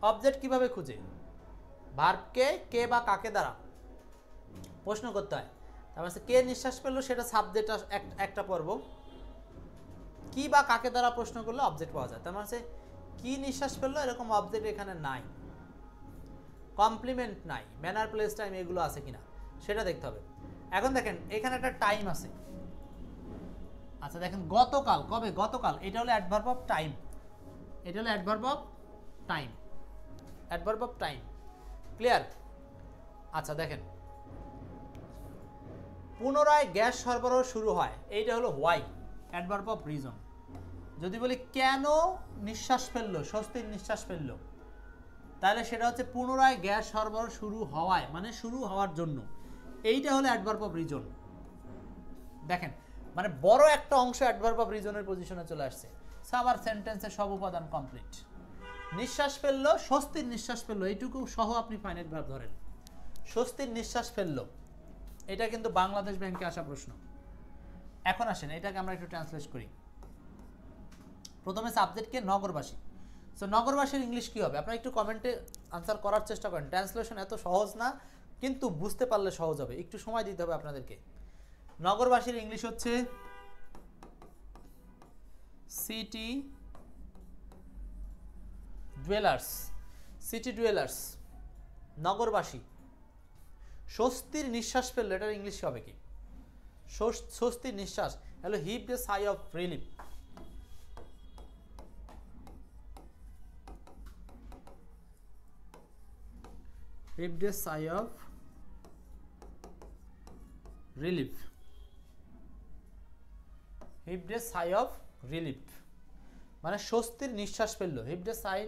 অবজেক্ট কিভাবে খুঁজে? ভার্বকে কে বা কাকে দ্বারা প্রশ্ন করতে হয়। তারপর কে নিঃশ্বাস ফেললো সেটা সাবজেক্ট একটা পর্ব, কি বা কাকে দ্বারা প্রশ্ন করলে অবজেক্ট পাওয়া যায়। তার মানে কি নিঃশ্বাস ফেললো এরকম অবজেক্ট এখানে নাই, কমপ্লিমেন্ট নাই, ম্যানার, প্লেস, টাইম এগুলো আছে কিনা সেটা দেখতে হবে। এখন দেখেন এখানে একটা টাইম আছে। আচ্ছা দেখেন গতকাল, কবে? গতকাল, এটা হলো অ্যাডভার্ব অফ টাইম, এটা হলো adverb of time, adverb of time. Clear? আচ্ছা দেখেন পুনরায় গ্যাস সরবরাহ শুরু হয়, এইটা হলো হোয়াই, অ্যাডভার্ব অফ রিজন। যদি বলি কেন নিঃশ্বাস ফেললো, স্বস্তির নিঃশ্বাস ফেললো, তাহলে সেটা হচ্ছে পুনরায় গ্যাস সরবরাহ শুরু হওয়ায়, মানে শুরু হওয়ার জন্য, এইটা হলো অ্যাডভার্ব অফ রিজন। দেখেন মানে বড় একটা অংশ অ্যাডভার্ব অফ রিজনের পজিশনে চলে আসছে। সাবার সেন্টেন্সের সব উপাদান কমপ্লিট। নিঃশ্বাস ফেললো, স্বস্তির নিঃশ্বাস ফেললো, এইটুকু সহ আপনি ফাইনাইট ভার্ব ধরেন। স্বস্তির নিঃশ্বাস ফেললো, এটা কিন্তু বাংলাদেশ ব্যাংকে আসা প্রশ্ন। এখন আসেন এটাকে আমরা একটু ট্রান্সলেট করি। প্রথমে সাবজেক্টকে নগরবাসী। সো নগরবাসীর ইংলিশ কি হবে? আপনারা একটু কমেন্টে আনসার করার চেষ্টা করেন। ট্রান্সলেশন এত সহজ না, কিন্তু বুঝতে পারলে সহজ হবে, একটু সময় দিতে হবে আপনাদেরকে। নগরবাসীর ইংলিশ হচ্ছে সিটি ডুয়েলার্স, সিটি ডুয়েলার্স, নগরবাসী। স্বস্তির নিঃশ্বাস ফেললো, এটার ইংলিশ হবে কি? স্বস্তির নিঃশ্বাস hello হিভ the Sai of relief. Heaved a sigh of relief. Heaved a sigh of relief মানে স্বস্তির নিঃশ্বাস ফেললো। Heaved a sigh,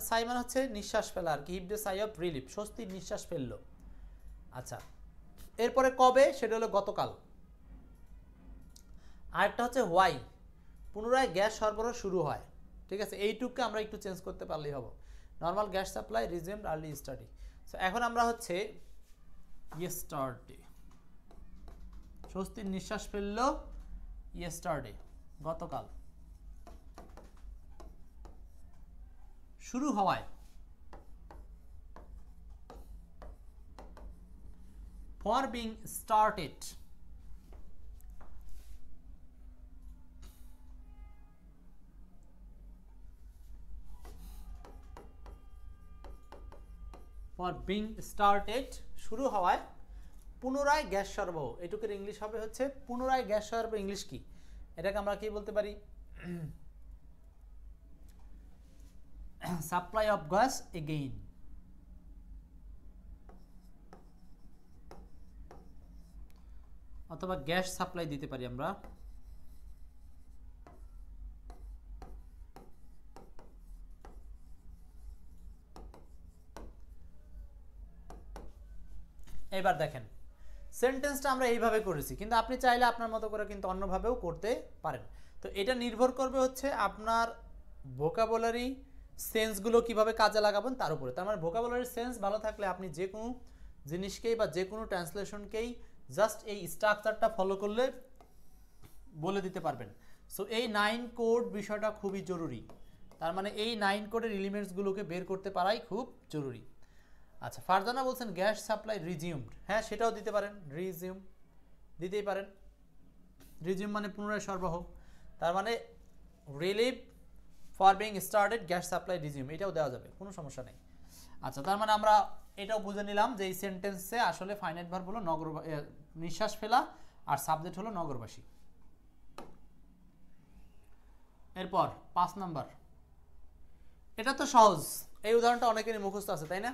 sigh মানে হচ্ছে নিঃশ্বাস ফেলা আর কি। Heaved a sigh of relief, স্বস্তির নিঃশ্বাস ফেললো। আচ্ছা, এরপরে কবে? সেটা হলো গতকাল। আরেকটা হচ্ছে হোয়াই, পুনরায় গ্যাস সরবরাহ শুরু হয়। ঠিক আছে, এইটুকুকে আমরা একটু চেঞ্জ করতে পারলেই হবে। Normal gas supply resumed early study. So এখন আমরা হচ্ছে ইয়েস্টারডে, স্বস্তির নিঃশ্বাস ফেললো ইয়েস্টারডে, গতকাল। শুরু হওয়ায়, for being started, for being started শুরু হওয়ায়, পুনরায় গ্যাস সরবরাহ, এটুকুর ইংলিশ হবে হচ্ছে পুনরায় গ্যাস সরবরাহ। ইংলিশ কি? এটাকে আমরা কি বলতে পারি? Supply of gas again. অথবা গ্যাস সাপ্লাই দিতে পারি আমরা। এবার দেখেন সেন্টেন্সটা আমরা এইভাবে করেছি, কিন্তু আপনি চাইলে আপনার মতো করে কিন্তু অন্যভাবেও করতে পারেন। তো এটা নির্ভর করবে হচ্ছে আপনার ভোকাবুলারি সেন্সগুলো কিভাবে কাজে লাগাবেন তার উপরে। তার মানে ভোকাবুলারি সেন্স ভালো থাকলে আপনি যে কোনো জিনিসকেই বা যে কোনো ট্রান্সলেশনকেই জাস্ট এই স্ট্রাকচারটা ফলো করলে বলে দিতে পারবেন। সো এই 9 কোড বিষয়টা খুবই জরুরি। তার মানে এই 9 কোডের এলিমেন্টসগুলোকে বের করতে পারাই খুব জরুরি। আচ্ছা, ফারজানা বলছেন গ্যাস সাপ্লাই রিজিউমড, হ্যাঁ সেটাও দিতে পারেন, রিজিউম দিতেই পারেন। রিজিউম মানে পুনরায় সরবরাহ, তার মানে relieve for being started gas supply resume, এটাও দেওয়া যাবে, কোনো সমস্যা নেই। আচ্ছা, তার মানে আমরা এটাও বুঝে নিলাম যে এই সেন্টেন্সে আসলে ফাইনাইট ভার্ব হলো নিঃশ্বাস ফেলা আর সাবজেক্ট হলো নগরবাসী। এরপর 5 নাম্বার, এটা তো সহজ, এই উদাহরণটা অনেকেরই মুখস্থ আছে তাই না?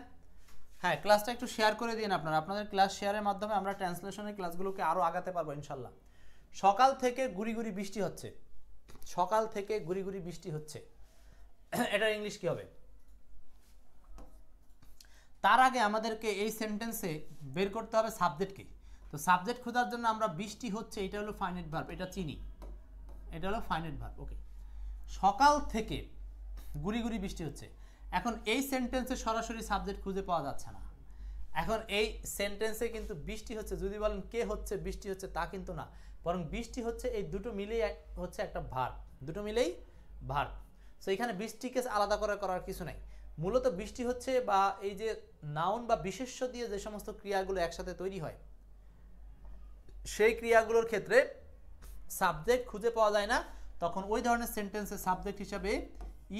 হ্যাঁ, ক্লাসটা একটু শেয়ার করে দিন আপনারা, আপনাদের ক্লাস শেয়ারের মাধ্যমে আমরা ট্রান্সলেশনের ক্লাসগুলোকে আরও আগাতে পারবো ইনশাল্লাহ। সকাল থেকে গুড়ি গুড়ি বৃষ্টি হচ্ছে, সকাল থেকে গুড়ি গুড়ি বৃষ্টি হচ্ছে, এটার ইংলিশ কি হবে? তার আগে আমাদেরকে এই সেন্টেন্সে বের করতে হবে সাবজেক্টকে। তো সাবজেক্ট খোঁজার জন্য আমরা বৃষ্টি হচ্ছে, এটা হলো ফাইনাইট ভার্ব, এটা চিনি, এটা হলো ফাইনাইট ভার্ব। ওকে, সকাল থেকে গুড়ি গুড়ি বৃষ্টি হচ্ছে। এখন এই সেন্টেন্সে সরাসরি সাবজেক্ট খুঁজে পাওয়া যাচ্ছে না। এখন এই সেন্টেন্সে কিন্তু বৃষ্টি হচ্ছে, যদি বলেন কে হচ্ছে বৃষ্টি হচ্ছে, তা কিন্তু না, বরং বৃষ্টি হচ্ছে এই দুটো মিলেই হচ্ছে একটা ভার্ব, দুটো মিলেই ভার্ব। সো এখানে বৃষ্টিকে আলাদা করার কিছু নাই। মূলত বৃষ্টি হচ্ছে বা এই যে নাউন বা বিশেষ্য দিয়ে যে সমস্ত ক্রিয়াগুলো একসাথে তৈরি হয়, সেই ক্রিয়াগুলোর ক্ষেত্রে সাবজেক্ট খুঁজে পাওয়া যায় না, তখন ওই ধরনের সেন্টেন্সে সাবজেক্ট হিসাবে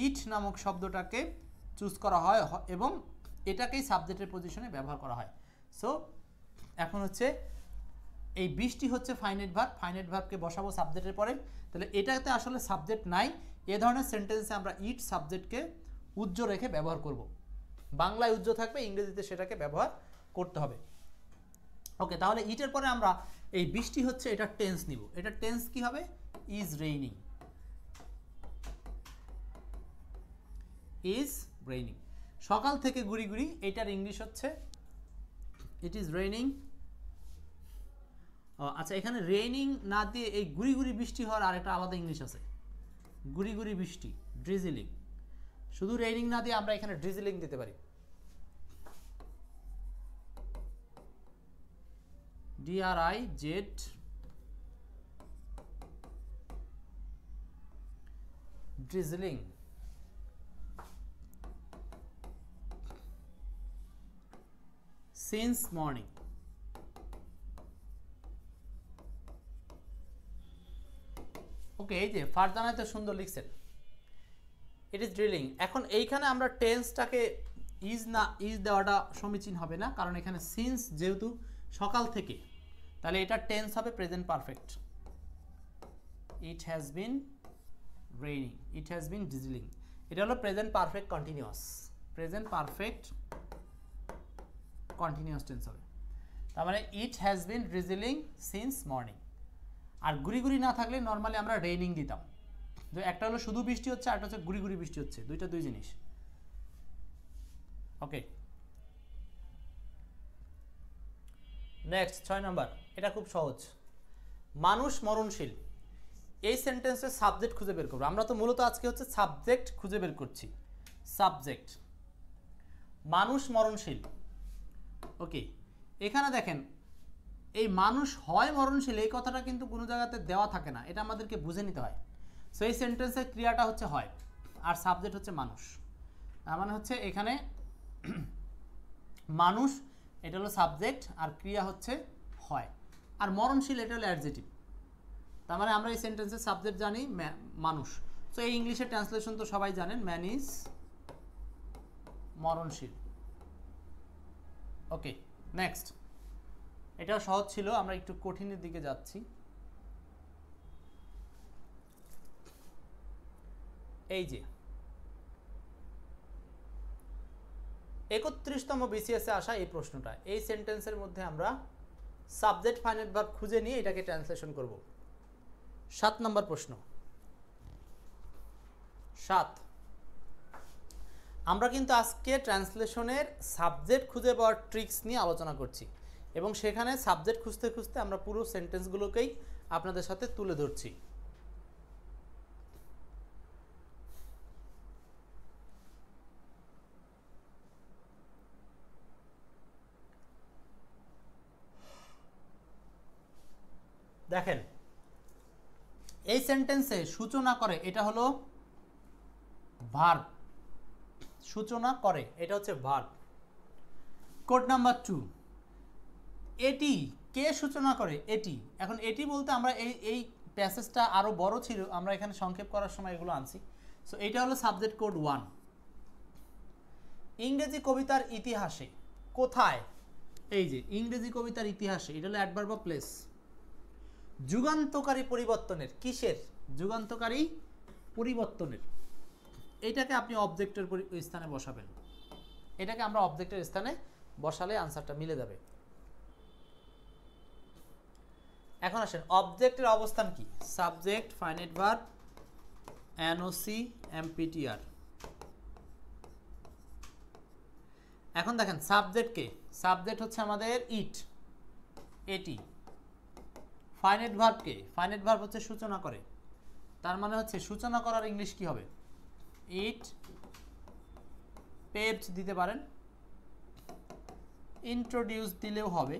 ইট নামক শব্দটাকে চুজ করা হয় এবং এটাকেই সাবজেক্টের পজিশনে ব্যবহার করা হয়। সো এখন হচ্ছে এই বৃষ্টি হচ্ছে ফাইনাইট ভার্ব, ফাইনাইট ভার্বকে বসাবো সাবজেক্টের পরে, তাহলে এটাতে আসলে সাবজেক্ট নাই, এ ধরনের সেন্টেন্সে আমরা ইট সাবজেক্টকে উজ্জ্ব রেখে ব্যবহার করব। বাংলায় উজ্জ্ব থাকবে, ইংরেজিতে সেটাকে ব্যবহার করতে হবে। ওকে, তাহলে ইটের পরে আমরা এই বৃষ্টি হচ্ছে এটা টেন্স নিব, এটা টেন্স কি হবে? Is raining, is raining. সকাল থেকে গুড়ি গুড়ি, এটার ইংলিশ হচ্ছে ইট ইজ রেইনিং। আচ্ছা, এখানে রেইনিং না দিয়ে এই গুড়ি গুড়ি বৃষ্টি হওয়ার আরেকটা আলাদা ইংলিশ আছে, গুড়ি গুড়ি বৃষ্টি, ড্রিজলিং। শুধু রেইনিং না দিয়ে আমরা এখানে ড্রিজলিং দিতে পারি, DRIZ ড্রিজলিং। সিন্স মর্নিং, ওকে, এই যে ফারজানা তো সুন্দর লিখছেন, ইট ইজ ড্রিলিং। এখন এইখানে আমরা টেন্সটাকে ইজ না ইজ দেওয়াটা সমীচীন হবে না, কারণ এখানে সিন্স যেহেতু সকাল থেকে, তাহলে এটা টেন্স হবে present perfect. It has been raining, it has been drizzling, এটা হলো present perfect continuous, present perfect continuous tense হবে। তার মানে it has been drizzling since morning. আর গুড়ি গুড়ি না থাকলে নর্মালি আমরা রেইনিং দিতাম, একটা হলো শুধু বৃষ্টি হচ্ছে, আরেকটা হচ্ছে গুড়ি গুড়ি বৃষ্টি হচ্ছে, দুইটা দুই জিনিস। ওকে, নেক্সট 6 নাম্বার, এটা খুব সহজ। মানুষ মরণশীল, এই সেন্টেন্সে সাবজেক্ট খুঁজে বের করবো। আমরা তো মূলত আজকে হচ্ছে সাবজেক্ট খুঁজে বের করছি, সাবজেক্ট। মানুষ মরণশীল, ওকে, এখানে দেখেন এই মানুষ হয় মরণশীল, এই কথাটা কিন্তু কোনো জায়গাতে দেওয়া থাকে না, এটা আমাদেরকে বুঝে নিতে হয়। সো এই সেন্টেন্সের ক্রিয়াটা হচ্ছে হয়, আর সাবজেক্ট হচ্ছে মানুষ। তার মানে হচ্ছে এখানে মানুষ এটা হলো সাবজেক্ট, আর ক্রিয়া হচ্ছে হয়, আর মরণশীল এটা হলো অ্যাডজেটিভ। তার মানে আমরা এই সেন্টেন্সের সাবজেক্ট জানি মানুষ। সো এই ইংলিশের ট্রান্সলেশন তো সবাই জানেন, ম্যান ইজ মরণশীল। ওকে, নেক্সট, এটা সহজ ছিল, আমরা একটু কঠিনের দিকে যাচ্ছি। এই যে 31তম বিসিএসে আসা এই প্রশ্নটা, এই সেন্টেন্সের মধ্যে আমরা সাবজেক্ট ফাইনাইট ভার্ব খুঁজে নিয়ে এটাকে ট্রান্সলেশন করব। 7 নম্বর প্রশ্ন। 7, আমরা কিন্তু আজকে ট্রান্সলেশনের সাবজেক্ট খুঁজে পাওয়ার ট্রিক্স নিয়ে আলোচনা করছি, এবং সেখানে সাবজেক্ট খুঁজতে খুঁজতে আমরা পুরো সেন্টেন্সগুলোকেই আপনাদের সাথে তুলে ধরছি। দেখেন এই সেন্টেন্সে সূচনা করে, এটা হলো ভার্ব, সূচনা করে, এটা হচ্ছে ভার্ব। কোড নাম্বার 2, এটি কে সূচনা করে? এটি। এখন এটি বলতে আমরা এই প্যাসেজটা আরো বড় ছিল, আমরা এখানে সংক্ষেপ করার সময় এগুলো আনছি। সো এটা হলো সাবজেক্ট কোড 1। ইংরেজি কবিতার ইতিহাসে কোথায়? এই যে ইংরেজি কবিতার ইতিহাসে, এটা হলো অ্যাডভার্ব অফ প্লেস। যুগান্তকারী পরিবর্তনের, কিসের? যুগান্তকারী পরিবর্তনের। এটাকে আপনি অবজেক্টের স্থানে বসাবেন, এটাকে আমরা অবজেক্টের স্থানে বসালে আনসারটা মিলে যাবে। এখন আসেন অবজেক্টের অবস্থান কি? Subject, finite verb, NOC, MPTR. এখন দেখেন সাবজেক্ট কে? সাবজেক্ট হচ্ছে আমাদের ইট, এটি। ফাইনাইট ভার্ব কে? ফাইনাইট ভার্ব হচ্ছে সূচনা করে, তার মানে হচ্ছে সূচনা করার ইংলিশ কি হবে? ইট পেভড দিতে পারেন, ইন্ট্রোডিউস দিলেও হবে।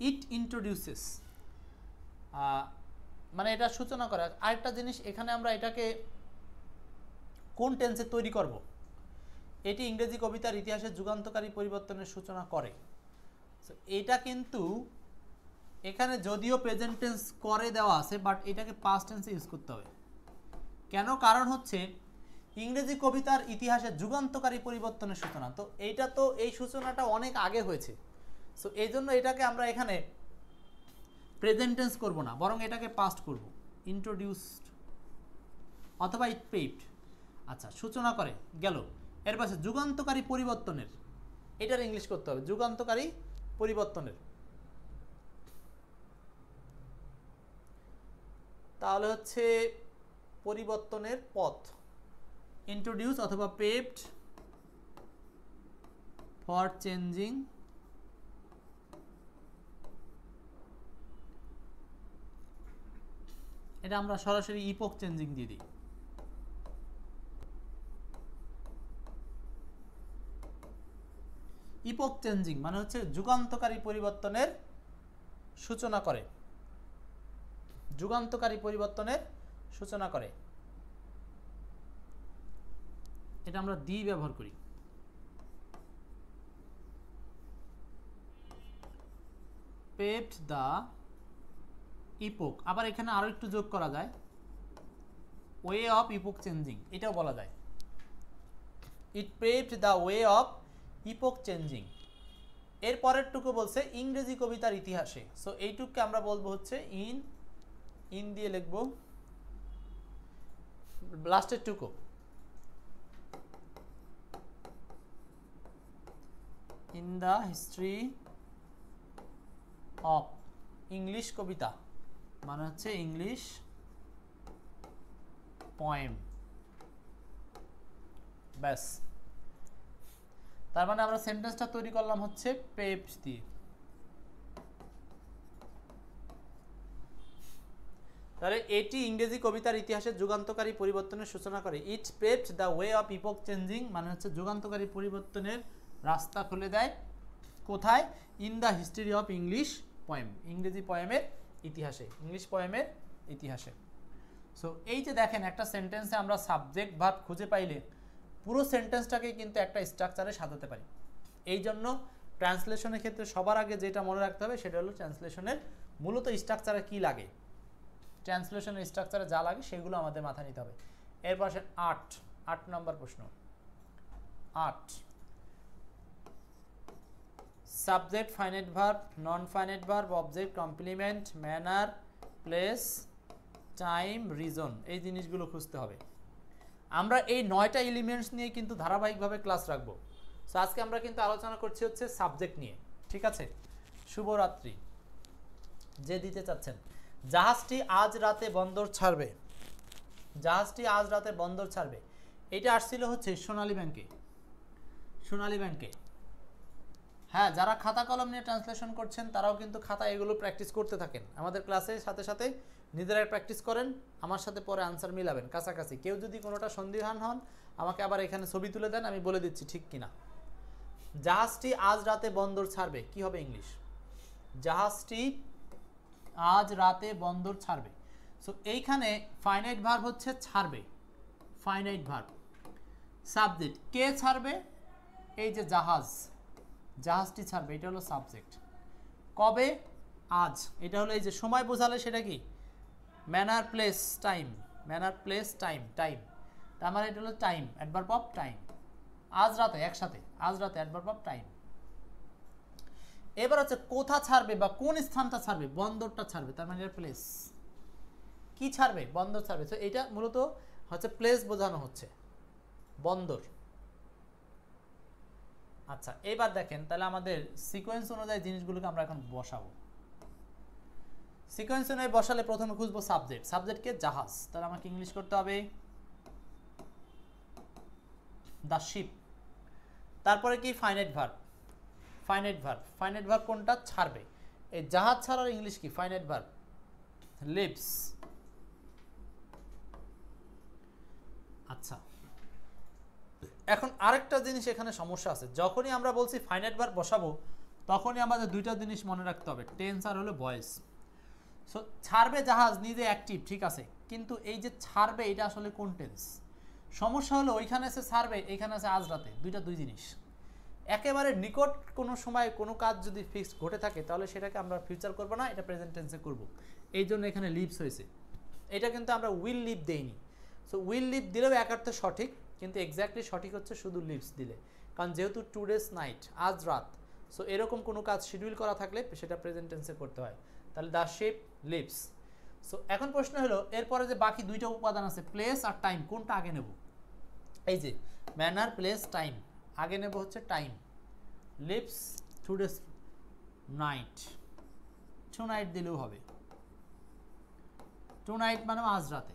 ইট ইন্ট্রোডিউসেস, মানে এটা সূচনা করে। আরেকটা জিনিস এখানে আমরা এটাকে কোন টেন্সে তৈরি করব? এটি ইংরেজি কবিতার ইতিহাসে যুগান্তকারী পরিবর্তনের সূচনা করে। এটা কিন্তু এখানে যদিও প্রেজেন্ট টেন্স করে দেওয়া আছে, বাট এটাকে পাস্ট টেন্সে ইউজ করতে হবে। কেন? কারণ হচ্ছে ইংরেজি কবিতার ইতিহাসে যুগান্তকারী পরিবর্তনের সূচনা, তো এইটা তো এই সূচনাটা অনেক আগে হয়েছে। সো এই জন্য এটাকে আমরা এখানে প্রেজেন্ট টেন্স করব না, বরং এটাকে পাস্ট করব, ইন্ট্রোডিউসড অথবা ইট পেভড। আচ্ছা, সূচনা করে গেল। এর পাশে যুগান্তকারী পরিবর্তনের, এটার ইংলিশ করতে হবে যুগান্তকারী পরিবর্তনের। তাহলে হচ্ছে পরিবর্তনের পথ, ইন্ট্রোডিউস অথবা পেভড ফর চেঞ্জিং এটা আমরা সরাসরি ইপোক চেঞ্জিং দিয়ে দিই। ইপোক চেঞ্জিং মানে হচ্ছে যুগান্তকারী পরিবর্তনের সূচনা করে, যুগান্তকারী পরিবর্তনের সূচনা করে। এটা আমরা দি ব্যবহার করি। পেভড দা ইপোক, আবার এখানে আরো একটু যোগ করা যায়, ওয়ে অফ ইপোক চেঞ্জিং, এটাও বলা যায়। It paved the way of epoch changing. এর পরের টুকু বলছে ইংরেজি কবিতার ইতিহাসে। সো এইটুককে আমরা বলবো হচ্ছে ইন দিয়ে লিখবো লাস্টের টুকু। In the history of English কবিতা মানে হচ্ছে ইংলিশ পোয়েম, ব্যাস। তার মানে আমরা সেন্টেন্সটা তৈরি করলাম হচ্ছে পেভড দিয়ে। তাহলে এটি ইংরেজি কবিতার ইতিহাসে যুগান্তকারী পরিবর্তনের সূচনা করে। It paved the way of epoch changing মানে হচ্ছে যুগান্তকারী পরিবর্তনের রাস্তা খুলে দেয়। কোথায়? In the history of English poem, ইংরেজি পোয়েমের ইতিহাসে, ইংলিশ পোয়েমের ইতিহাসে। সো এই যে দেখেন একটা সেন্টেন্সে আমরা সাবজেক্ট ভার্ব খুঁজে পাইলে পুরো সেন্টেন্সটাকে কিন্তু একটা স্ট্রাকচারে সাজাতে পারি। এই জন্য ট্রান্সলেশনের ক্ষেত্রে সবার আগে যেটা মনে রাখতে হবে সেটা হলো ট্রান্সলেশনের মূলত স্ট্রাকচারে কি লাগে, ট্রান্সলেশনের স্ট্রাকচারে যা লাগে সেগুলো আমাদের মাথায় নিতে হবে। এর পাশে 8 নম্বর প্রশ্ন। 8 subject, finite verb, non finite verb, object, complement, manner, place, time, reason, এই জিনিসগুলো খুঁজতে হবে। আমরা এই 9টা এলিমেন্টস নিয়ে কিন্তু ধারাবাহিকভাবে ক্লাস রাখবো। সো আজকে আমরা কিন্তু আলোচনা করছি হচ্ছে সাবজেক্ট নিয়ে, ঠিক আছে? শুভরাত্রি। যে দিতে চাচ্ছেন, জাহাজটি আজ রাতে বন্দর ছাড়বে, জাহাজটি আজ রাতে বন্দর ছাড়বে, এটা আসছিল হচ্ছে সোনালী ব্যাংকে, সোনালী ব্যাংকে। হ্যাঁ, যারা খাতা কলম নিয়ে ট্রান্সলেশন করছেন তারাও কিন্তু খাতা এগুলো প্র্যাকটিস করতে থাকেন। আমাদের ক্লাসের সাথে সাথে নিজেরাই প্র্যাকটিস করেন, আমার সাথে পরে আনসার মিলাবেন কাছাকাছি। কেউ যদি কোনোটা সন্দিহান হন আমাকে আবার এখানে ছবি তুলে দেন, আমি বলে দিচ্ছি ঠিক কিনা। জাহাজটি আজ রাতে বন্দর ছাড়বে, কি হবে ইংলিশ? জাহাজটি আজ রাতে বন্দর ছাড়বে। সো এইখানে ফাইনাইট ভার্ব হচ্ছে ছাড়বে, ফাইনাইট ভার্ব। সাবজেক্ট কে ছাড়বে? এই যে জাহাজ, জাহাজটি ছাড়বে, এটা হলো সাবজেক্ট। কবে? আজ। এটা হলো এই যে সময় বোঝালে সেটা কি? Manner, place, time. Manner, place, time, time. তার মানে এটা হলো টাইম, অ্যাডভার্ব অফ টাইম। আজ রাতে, একসাথে, আজ রাতে, অ্যাডভার্ব অফ টাইম। এবার হচ্ছে কোথা ছাড়বে বা কোন স্থানটা ছাড়বে? বন্দরটা ছাড়বে, তার মানে এটা প্লেস। কি ছাড়বে? বন্দর ছাড়বে। তো এটা মূলত হচ্ছে প্লেস বোঝানো হচ্ছে, বন্দর। আচ্ছা, এবার দেখেন তাহলে আমাদের সিকোয়েন্স অনুযায়ী জিনিসগুলোকে আমরা এখন বসাবো। সিকোয়েন্স অনুযায়ী বসালে প্রথমে খুঁজবো সাবজেক্ট। সাবজেক্টকে জাহাজ, তাহলে আমাকে ইংলিশ করতে হবে দ্য শিপ। তারপরে কি? Finite verb. Finite verb, finite verb কোনটা? ছাড়বে। এই জাহাজ ছাড়ার ইংলিশ কি? Finite verb leaves. আচ্ছা, এখন আরেকটা জিনিস এখানে সমস্যা আছে। যখনই আমরা বলছি ফাইনাইট ভার্ব বসাবো, তখনই আমাদের দুইটা জিনিস মনে রাখতে হবে, টেন্স আর হলো ভয়েস। সো ছাড়বে জাহাজ নিজে অ্যাক্টিভ, ঠিক আছে, কিন্তু এই যে ছাড়বে এটা আসলে কোন টেন্স? সমস্যা হলো ওইখানে আছে ছাড়বে, এইখানে আছে আজ রাতে, দুইটা দুই জিনিস। একেবারে নিকট কোনো সময় কোনো কাজ যদি ফিক্সড ঘটে থাকে তাহলে সেটাকে আমরা ফিউচার করব না, এটা প্রেজেন্ট টেন্সে করব। এই জন্য এখানে লিভস হয়েছে। এটা কিন্তু আমরা উইল লিভ দেইনি। সো উইল লিভ দিলেও এক অর্থে সঠিক, কিন্তু এক্স্যাক্টলি সঠিক হচ্ছে শুধু লিভস দিলে, কারণ যেহেতু টুডেস নাইট, আজ রাত, সো এরকম কোনো কাজ শিডিউল করা থাকলে সেটা প্রেজেন্ট টেন্সে করতে হয়। তাহলে দ্য শিপ লিভস। সো এখন প্রশ্ন হলো এরপরে যে বাকি দুইটা উপাদান আছে, প্লেস আর টাইম, কোনটা আগে নেব? এই যে ম্যানার, প্লেস, টাইম, আগে নেব হচ্ছে time. Leaves today's night, tonight দিলেও হবে। টু নাইট মানে আজ রাতে,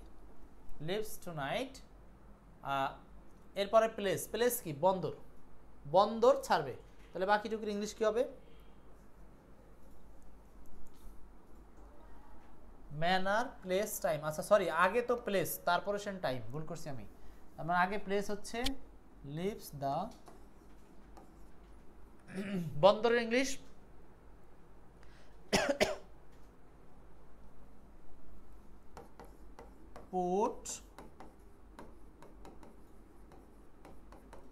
লিভস টু নাইট। এরপরে প্লেস, প্লেস কি? বন্দর, বন্দর ছাড়বে। তাহলে বাকিটুকুর ইংলিশ কি হবে? Manner, place, time. আচ্ছা সরি, আগে তো প্লেস তারপরে সেন টাইম, ভুল করছি আমি। আমার আগে প্লেস হচ্ছে লিভস দ্য, বন্দরের ইংলিশ পোর্ট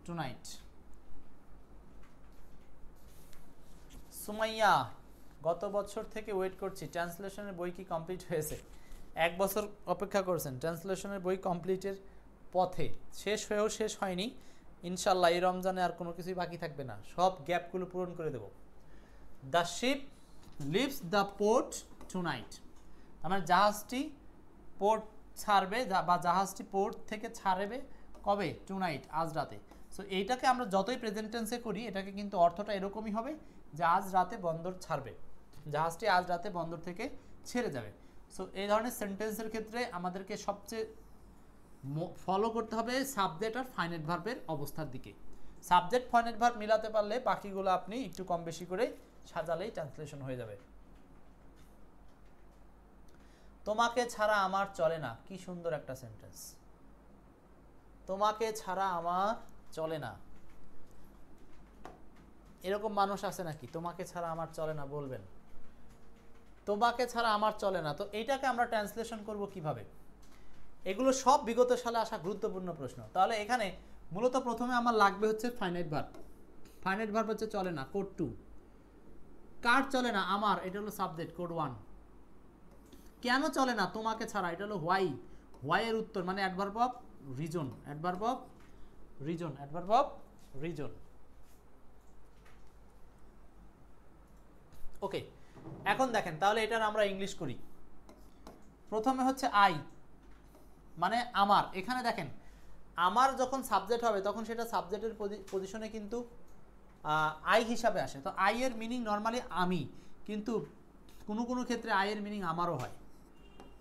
টুনাইট। সুমাইয়া, গত বছর থেকে ওয়েট করছি, ট্রান্সলেশনের বই কি কমপ্লিট হয়েছে? এক বছর অপেক্ষা করছেন, ট্রান্সলেশনের বই কমপ্লিটের পথে, শেষ হয়েও শেষ হয়নি। ইনশাল্লাহ এই রমজানে আর কোনো কিছুই বাকি থাকবে না, সব গ্যাপগুলো পূরণ করে দেব। The ship leaves the port tonight, আমার জাহাজটি পোর্ট ছাড়বে বা জাহাজটি পোর্ট থেকে ছাড়বে কবে? টুনাইট, আজ রাতে। সো এইটাকে আমরা যতই প্রেজেন্ট টেন্সে করি, এটাকে কিন্তু অর্থটা এরকমই হবে যে আজ রাতে বন্দর ছাড়বে, জাহাজটি আজ রাতে বন্দর থেকে ছেড়ে যাবে। সো এই ধরনের সেন্টেন্সের ক্ষেত্রে আমাদেরকে সবচেয়ে ফলো করতে হবে সাবজেক্ট আর ফাইনাইট ভার্বের অবস্থার দিকে। সাবজেক্ট ফাইনাইট ভার্ব মিলাতে পারলে বাকিগুলো আপনি একটু কম বেশি করে সাজালেই ট্রান্সলেশন হয়ে যাবে। তোমাকে ছাড়া আমার চলে না, কি সুন্দর একটা সেন্টেন্স। তোমাকে ছাড়া আমার চলে না, এরকম মানুষ আছে নাকি? তোমাকে ছাড়া আমার চলে না বলবেন, তোমাকে ছাড়া আমার চলে না। তো এইটাকে আমরা ট্রান্সলেশন করব কিভাবে? এগুলো সব বিগত সালে আসা গুরুত্বপূর্ণ প্রশ্ন। তাহলে এখানে মূলত প্রথমে আমার লাগবে হচ্ছে ফাইনাইট ভার্ব। ফাইনাইট ভার্ব হচ্ছে চলে না, কোড 2। কার চলে না? আমার, এটা হলো সাবজেক্ট, কোড 1। কেন চলে না তোমাকে ছাড়া? এটা হলো হোয়াই। হোয়াই এর উত্তর মানে adverb of reason, adverb of reason, adverb of reason. Okay, এখন দেখেন তাহলে এটার আমরা ইংলিশ করি। প্রথমে হচ্ছে আই মানে আমার। এখানে দেখেন আমার যখন সাবজেক্ট হবে তখন সেটা সাবজেক্টের পজিশনে কিন্তু আই হিসাবে আসে। তো আই এর মিনিং নর্মালি আমি, কিন্তু কোনো কোনো ক্ষেত্রে আই এর মিনিং আমারও হয়।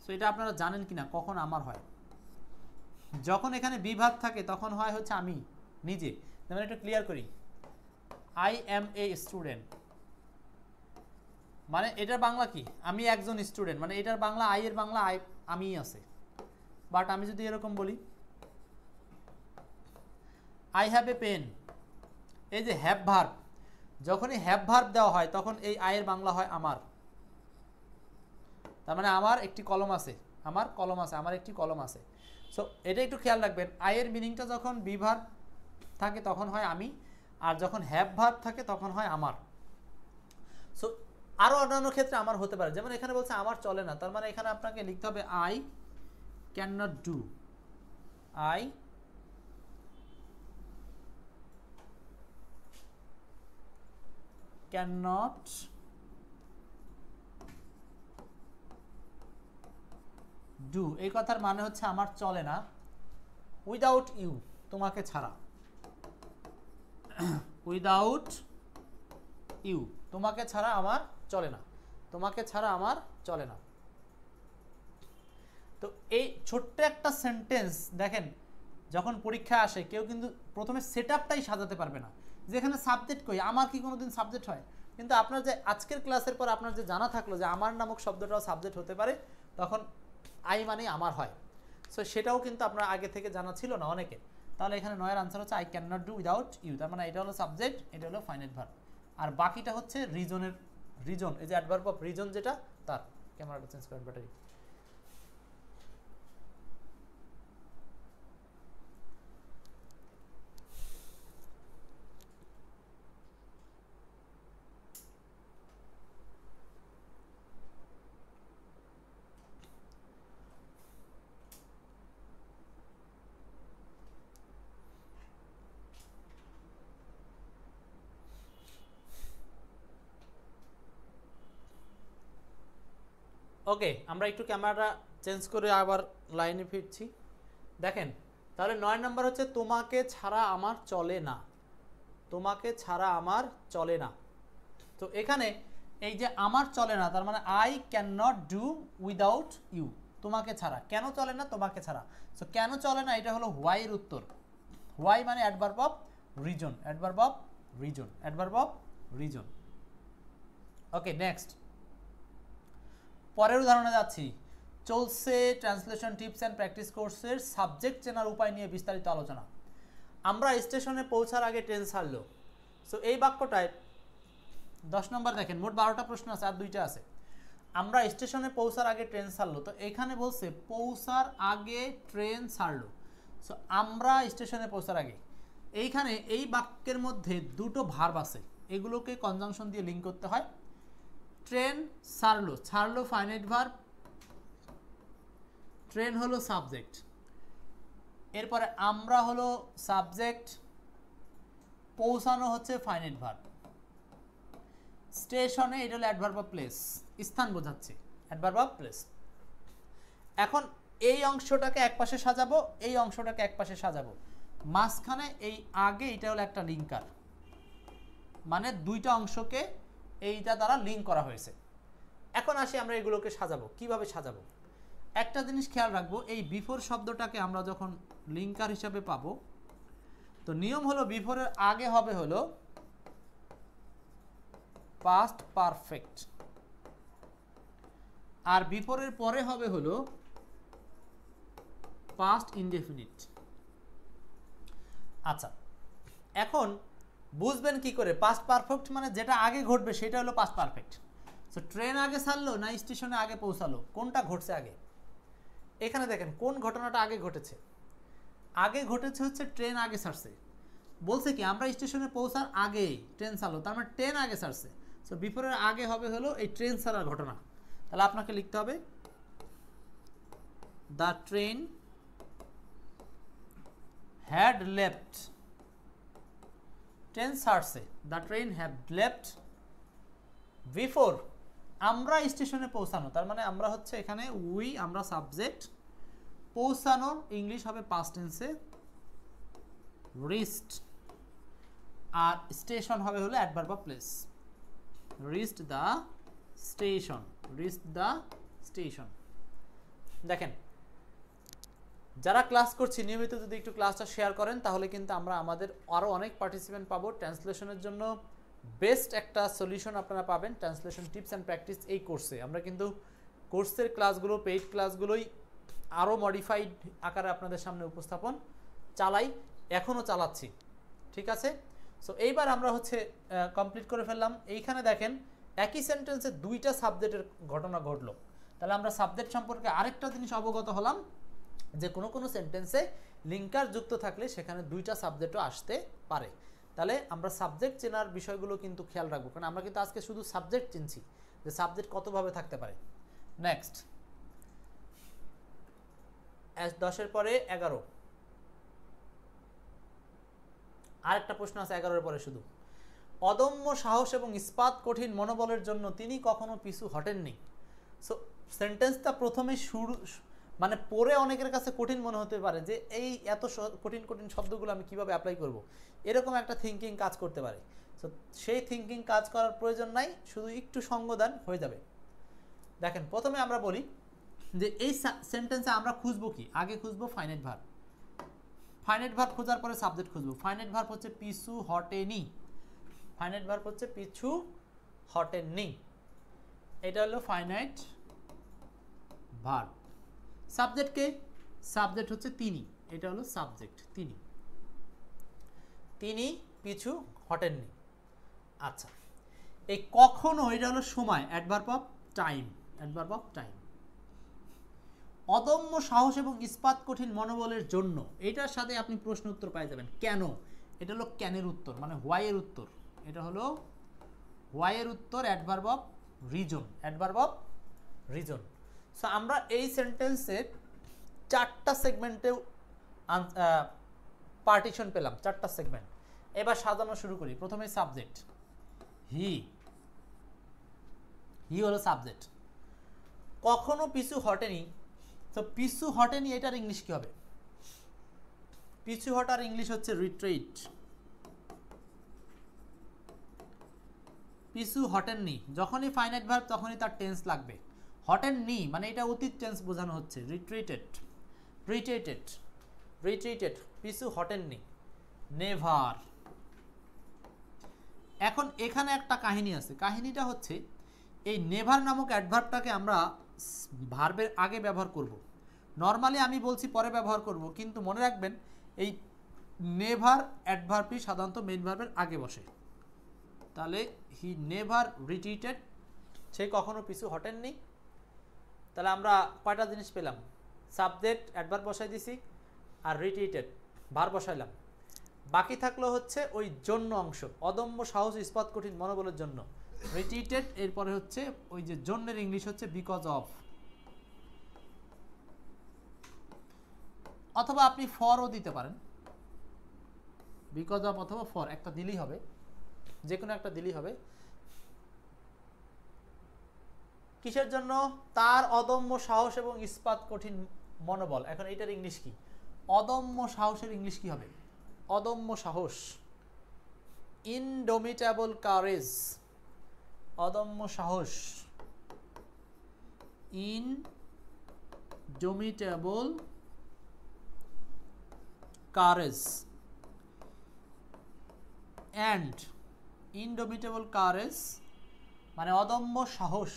সো এটা আপনারা জানেন কিনা কখন আমার হয়? যখন এখানে বিভাগ থাকে তখন হয় হচ্ছে আমি নিজে। যেমন একটু ক্লিয়ার করি, আই এম এ স্টুডেন্ট, মানে এটার বাংলা কি? আমি একজন স্টুডেন্ট, মানে এটার বাংলা আই এর বাংলা আই আমিই আছে। বাট আমি যদি এরকম বলি আই হ্যাভ এ পেন, এই যে হ্যাভ ভার্ব, যখনই হ্যাভ ভার্ব দেওয়া হয় তখন এই আই এর বাংলা হয় আমার। তার মানে আমার একটি কলম আছে, আমার কলম আছে, আমার একটি কলম আছে। সো এটা একটু খেয়াল রাখবেন, আই এর মিনিংটা যখন বি ভার্ব থাকে তখন হয় আমি, আর যখন হ্যাভ ভার্ব থাকে তখন হয় আমার। সো আরও অন্যান্য ক্ষেত্রে আমার হতে পারে, যেমন এখানে বলছে আমার চলে না, তার মানে এখানে আপনাকে লিখতে হবে I can not do, I can not do. এই কথার মানে হচ্ছে আমার চলে না উইদাউট ইউ, তোমাকে ছাড়া, উইদাউট ইউ, তোমাকে ছাড়া আমার চলে না, তোমাকে ছাড়া আমার চলে না। তো এই ছোট্ট একটা সেন্টেন্স দেখেন, যখন পরীক্ষা আসে কেউ কিন্তু প্রথমে সেট আপটাই সাজাতে পারবে না, যেখানে সাবজেক্ট কই, আমার কি কোনোদিন সাবজেক্ট হয়? কিন্তু আপনার যে আজকের ক্লাসের পর আপনার যে জানা থাকলো যে আমার নামক শব্দটাও সাবজেক্ট হতে পারে, তখন আই মানেই আমার হয়। সো সেটাও কিন্তু আপনার আগে থেকে জানা ছিল না অনেকে। তাহলে এখানে নয়ের আনসার হচ্ছে I can not do without you, তার মানে এটা হলো সাবজেক্ট, এটা হলো ফাইনাইট ভার্ব, আর বাকিটা হচ্ছে রিজনের, রিজন এই যে অ্যাডভার্ব অফ রিজন যেটা, তার। ক্যামেরাটা চেঞ্জ করেন ব্যাটারি। ওকে, আমরা একটু ক্যামেরাটা চেঞ্জ করে আবার লাইনে ফিরছি। দেখেন, তাহলে 9 নাম্বার হচ্ছে তোমাকে ছাড়া আমার চলে না, তোমাকে ছাড়া আমার চলে না। তো এখানে এই যে আমার চলে না, তার মানে I can not do without you, তোমাকে ছাড়া। কেন চলে না? তোমাকে ছাড়া। সো কেন চলে না, এটা হলো হোয়াই এর উত্তর। হোয়াই মানে adverb of reason, adverb of reason, adverb of reason. Okay, next পরের উদাহরণে যাচ্ছি। চলছে ট্রান্সলেশন টিপস অ্যান্ড প্র্যাকটিস কোর্সের সাবজেক্ট চেনার উপায় নিয়ে বিস্তারিত আলোচনা। আমরা স্টেশনে পৌঁছার আগে ট্রেন ছাড়লো। সো এই বাক্যটায় 10 নম্বর দেখেন, মোট 12টা প্রশ্ন আছে আর 2টা আছে। আমরা স্টেশনে পৌঁছার আগে ট্রেন ছাড়লো, তো এখানে বলছে পৌঁছার আগে ট্রেন ছাড়লো। সো আমরা স্টেশনে পৌঁছার আগে, এইখানে এই বাক্যের মধ্যে দুটো ভার্ব আছে, এগুলোকে কনজাংশন দিয়ে লিঙ্ক করতে হয়। ট্রেন ছাড়লো, ছাড়লো ফাইনাইট ভার্ব, ট্রেন হলো সাবজেক্ট, এরপরে আমরা হলো সাবজেক্ট, পৌঁছানো হচ্ছে ফাইনাইট ভার্ব, স্টেশনে এটা হলো অ্যাডভার্ব অফ প্লেস, স্থান বোঝাচ্ছে, অ্যাডভার্ব অফ প্লেস। এখন এই অংশটাকে একপাশে সাজাবো, এই অংশটাকে একপাশে সাজাবো, মাঝখানে এই আগে এটা হলো একটা লিঙ্কার, মানে দুইটা অংশকে এইটা দ্বারা লিঙ্ক করা হয়েছে। এখন আসি আমরা এগুলোকে সাজাবো, কিভাবে সাজাবো। একটা জিনিস খেয়াল রাখবো, এই বিফোর শব্দটাকে আমরা যখন লিঙ্কার হিসাবে পাবো, তো নিয়ম হলো বিফোরের আগে হবে হলো পাস্ট পারফেক্ট, আর বিফোরের পরে হবে হলো পাস্ট ইনডেফিনিট। আচ্ছা, এখন বুঝবেন কি করে পাস্ট পারফেক্ট মানে যেটা আগে ঘটবে সেটা হলো পাস্ট পারফেক্ট। সো ট্রেন আগে ছাড়লো না স্টেশনে আগে পৌঁছালো, কোনটা ঘটছে আগে? এখানে দেখেন কোন ঘটনাটা আগে ঘটেছে। আগে ঘটেছে হচ্ছে ট্রেন আগে ছাড়ছে, বলছে কি আমরা স্টেশনে পৌঁছার আগে ট্রেন ছাড়লো, তার মানে ট্রেন আগে ছাড়ছে। সো বিফোরের আগে হবে হলো এই ট্রেন ছাড়ার ঘটনা। তাহলে আপনাকে লিখতে হবে the train had left, train ছাড়ছে, the train had left before আমরা স্টেশনে পৌঁছানো, তার মানে আমরা হচ্ছে এখানে উই, আমরা সাবজেক্ট, পৌঁছানোর ইংলিশ হবে পাস্ট টেন্সে রিচড, আর স্টেশন হবে হলো adverb of place, reached the station, reached the station. দেখেন, যারা ক্লাস করছি নিয়মিত যদি একটু ক্লাসটা শেয়ার করেন তাহলে কিন্তু আমরা আমাদের আরও অনেক পার্টিসিপেন্ট পাবো। ট্রান্সলেশনের জন্য বেস্ট একটা সলিউশন আপনারা পাবেন ট্রান্সলেশন টিপস অ্যান্ড প্র্যাকটিস এই কোর্সে। আমরা কিন্তু কোর্সের ক্লাসগুলো, পেইড ক্লাসগুলোই আরও মডিফাইড আকারে আপনাদের সামনে উপস্থাপন চালাই, এখনও চালাচ্ছি, ঠিক আছে? সো এইবার আমরা হচ্ছে কমপ্লিট করে ফেললাম। এইখানে দেখেন একই সেন্টেন্সে দুইটা সাবজেক্টের ঘটনা ঘটলো, তাহলে আমরা সাবজেক্ট সম্পর্কে আরেকটা জিনিস অবগত হলাম, যে কোনো কোনো সেন্টেন্সে লিঙ্কার যুক্ত থাকলে সেখানে দুইটা সাবজেক্টও আসতে পারে। তাহলে আমরা সাবজেক্ট চেনার বিষয়গুলো কিন্তু খেয়াল রাখবো, কারণ আমরা কিন্তু আজকে শুধু সাবজেক্ট চিনছি যে সাবজেক্ট কতভাবে থাকতে পারে। নেক্সট 10-এর পরে 11 আরেকটা প্রশ্ন আছে 11-এর পরে শুধু। অদম্য সাহস এবং ইস্পাত কঠিন মনোবলের জন্য তিনি কখনো পিছু হটেননি। সো সেন্টেন্সটা প্রথমে শুরু মানে পড়ে অনেকের কাছে কঠিন মনে হতে পারে যে এই এত কঠিন কঠিন শব্দগুলো আমি কিভাবে অ্যাপ্লাই করব, এরকম একটা থিঙ্কিং কাজ করতে পারে। সো সেই থিঙ্কিং কাজ করার প্রয়োজন নাই, শুধু একটু সঙ্গদান হয়ে যাবে। দেখেন প্রথমে আমরা বলি যে এই সেন্টেন্সে আমরা খুঁজবো কি, আগে খুঁজবো ফাইনাইট ভার্ব। ফাইনাইট ভার্ব খোঁজার পরে সাবজেক্ট খুঁজবো। ফাইনাইট ভার্ব হচ্ছে পিছু হটেনি, ফাইনাইট ভার্ব হচ্ছে পিছু হটেনি, এটা হলো ফাইনাইট ভার্ব। সাবজেক্ট কে? সাবজেক্ট হচ্ছে তিনি, এটা হলো সাবজেক্ট তিনি, তিনি পিছু হটেননি। আচ্ছা, এই কখনো এটা হলো সময়, adverb of time, adverb of time. অদম্য সাহস এবং ইস্পাত কঠিন মনোবলের জন্য, এটার সাথে আপনি প্রশ্ন উত্তর পাই যাবেন। কেন? এটা হলো ক্যানের উত্তর, মানে হোয়াই এর উত্তর। এটা হলো হোয়াই এর উত্তর, adverb of reason, adverb of reason. So আমরা এই সেন্টেন্সে 4টা সেগমেন্টে পার্টিশন পেলাম, 4টা সেগমেন্ট। এবার সাজানো শুরু করি। প্রথমে সাবজেক্ট, হি, হি হলো সাবজেক্ট। কখনো পিছু হটেনি, তো পিছু হটেনি এটার ইংলিশ কি হবে? পিছু হটার ইংলিশ হচ্ছে রিট্রিট। পিছু হটেননি, যখনই ফাইনাইট ভার্ব তখনই তার টেন্স লাগবে। হটেননি মানে এটা অতীত টেন্স বোঝানো হচ্ছে। রিট্রিটেড, রিট্রিটেড, রিট্রিটেড, পিছু হটেননি। নেভার। এখন এখানে একটা কাহিনী আছে, কাহিনীটা হচ্ছে এই নেভার নামক অ্যাডভার্বটাকে আমরা ভার্বের আগে ব্যবহার করব। নর্মালি আমি বলছি পরে ব্যবহার করব, কিন্তু মনে রাখবেন এই নেভার অ্যাডভার্বটি সাধারণত মেইন ভার্বের আগে বসে। তাহলে হি নেভার রিট্রিটেড, সে কখনো পিছু হটেননি। তাহলে আমরা কয়টা জিনিস পেলাম? সাবজেক্ট অ্যাডভার্ব বসাই দিছি, আর রিট্রিটেড ভার্ব বসাইলাম। বাকি থাকলো হচ্ছে ওই জন্য অংশ, অদম্য সাহস ইস্পাত কঠিন মনোবলের জন্য, রিট্রিটেড। এরপরে হচ্ছে ওই যে জন্যের ইংলিশ হচ্ছে বিকজ অফ, অথবা আপনি ফরও দিতে পারেন। বিকজ অফ অথবা ফর একটা দিলেই হবে, যে কোনো একটা দিলেই হবে। কিসের জন্য? তার অদম্য সাহস এবং ইস্পাত কঠিন মনোবল। এখন এটার ইংলিশ কি? অদম্য সাহসের ইংলিশ কি হবে? অদম্য সাহস, ইনডোমিটেবল কারেজ। অদম্য সাহস, indomitable courage. And indomitable courage মানে অদম্য সাহস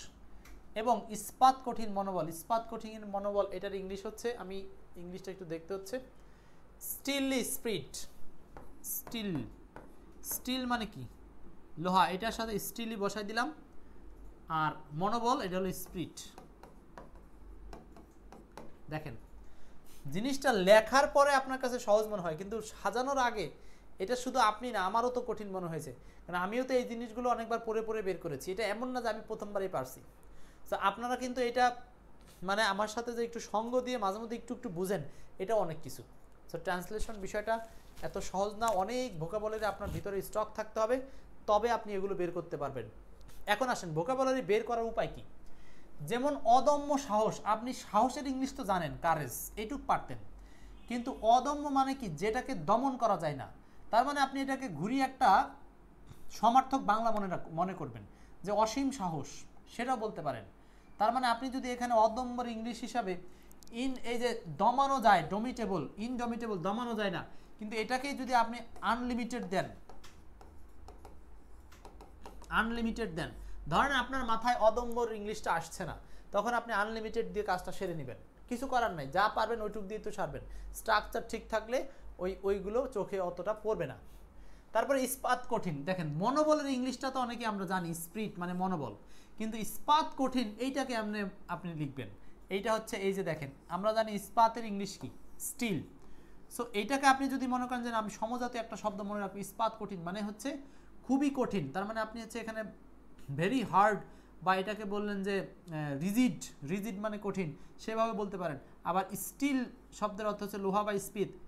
এবং ইস্পাত কঠিন মনোবল। ইস্পাত কঠিন মনোবল এটার ইংলিশ হচ্ছে, আমি ইংলিশটা একটু দেখতে হচ্ছে, স্টিলি স্পিরিট। স্টিল, স্টিল মানে কি? লোহা, এটার সাথে স্টিলি বসাই দিলাম। আর মনোবল এটা হলো স্পিরিট। দেখেন জিনিসটা লেখার পরে আপনার কাছে সহজ মনে হয়, কিন্তু সাজানোর আগে এটা শুধু আপনি না, আমারও তো কঠিন মনে হয়েছে, কারণ আমিও তো এই জিনিসগুলো অনেকবার পড়ে পড়ে বের করেছি। এটা এমন না যে আমি প্রথমবারই পারছি। তো আপনারা কিন্তু এটা মানে আমার সাথে যে একটু সঙ্গ দিয়ে মাঝে মধ্যে একটু একটু বুঝেন, এটা অনেক কিছু। সো ট্রান্সলেশন বিষয়টা এত সহজ না, অনেক ভোকাবুলারি আপনার ভিতরে স্টক থাকতে হবে, তবে আপনি এগুলো বের করতে পারবেন। এখন আসেন ভোকাবুলারি বের করার উপায় কি। যেমন অদম্য সাহস, আপনি সাহসের ইংলিশ তো জানেন, কারেজ, এইটুক পারতেন। কিন্তু অদম্য মানে কি? যেটাকে দমন করা যায় না। তার মানে আপনি এটাকে ঘুরিয়ে একটা সমার্থক বাংলা মনে করবেন যে অসীম সাহস, সেটাও বলতে পারেন। তার মানে আপনি যদি এখানে অদম্যর ইংলিশ হিসাবে এই যে দমানো যায়, ডমিটেবল, ইনডমিটেবল দমানো যায় না, কিন্তু এটাকেই যদি আপনি আনলিমিটেড দেন, আনলিমিটেড দেন, ধরেন আপনার মাথায় অদম্যর ইংলিশটা আসছে না, তখন আপনি আনলিমিটেড দিয়ে কাজটা সেরে নেবেন, কিছু করার নাই, যা পারবেন ওইটুক দিয়ে তো সারবেন। স্ট্রাকচার ঠিক থাকলে ওইগুলো চোখে অতটা পড়বে না। তারপরে ইস্পাত কঠিন, দেখেন মনোবলের ইংলিশটা তো অনেকে আমরা জানি, স্পিরিট মানে মনোবল, কিন্তু ইস্পাত কঠিন এইটাকে আপনি লিখবেন এইটা হচ্ছে এই যে দেখেন আমরা জানি ইস্পাতের ইংলিশ কি স্টিল। সো এইটাকে আপনি যদি মনে করেন যে আমি সমজাতীয় একটা শব্দ মনে রাখবো, ইস্পাত কঠিন মানে হচ্ছে খুবই কঠিন, তার মানে আপনি হচ্ছে এখানে ভেরি হার্ড বা এটাকে বললেন যে রিজিড, রিজিড মানে কঠিন সেভাবে বলতে পারেন। আবার স্টিল শব্দের অর্থ হচ্ছে লোহা বা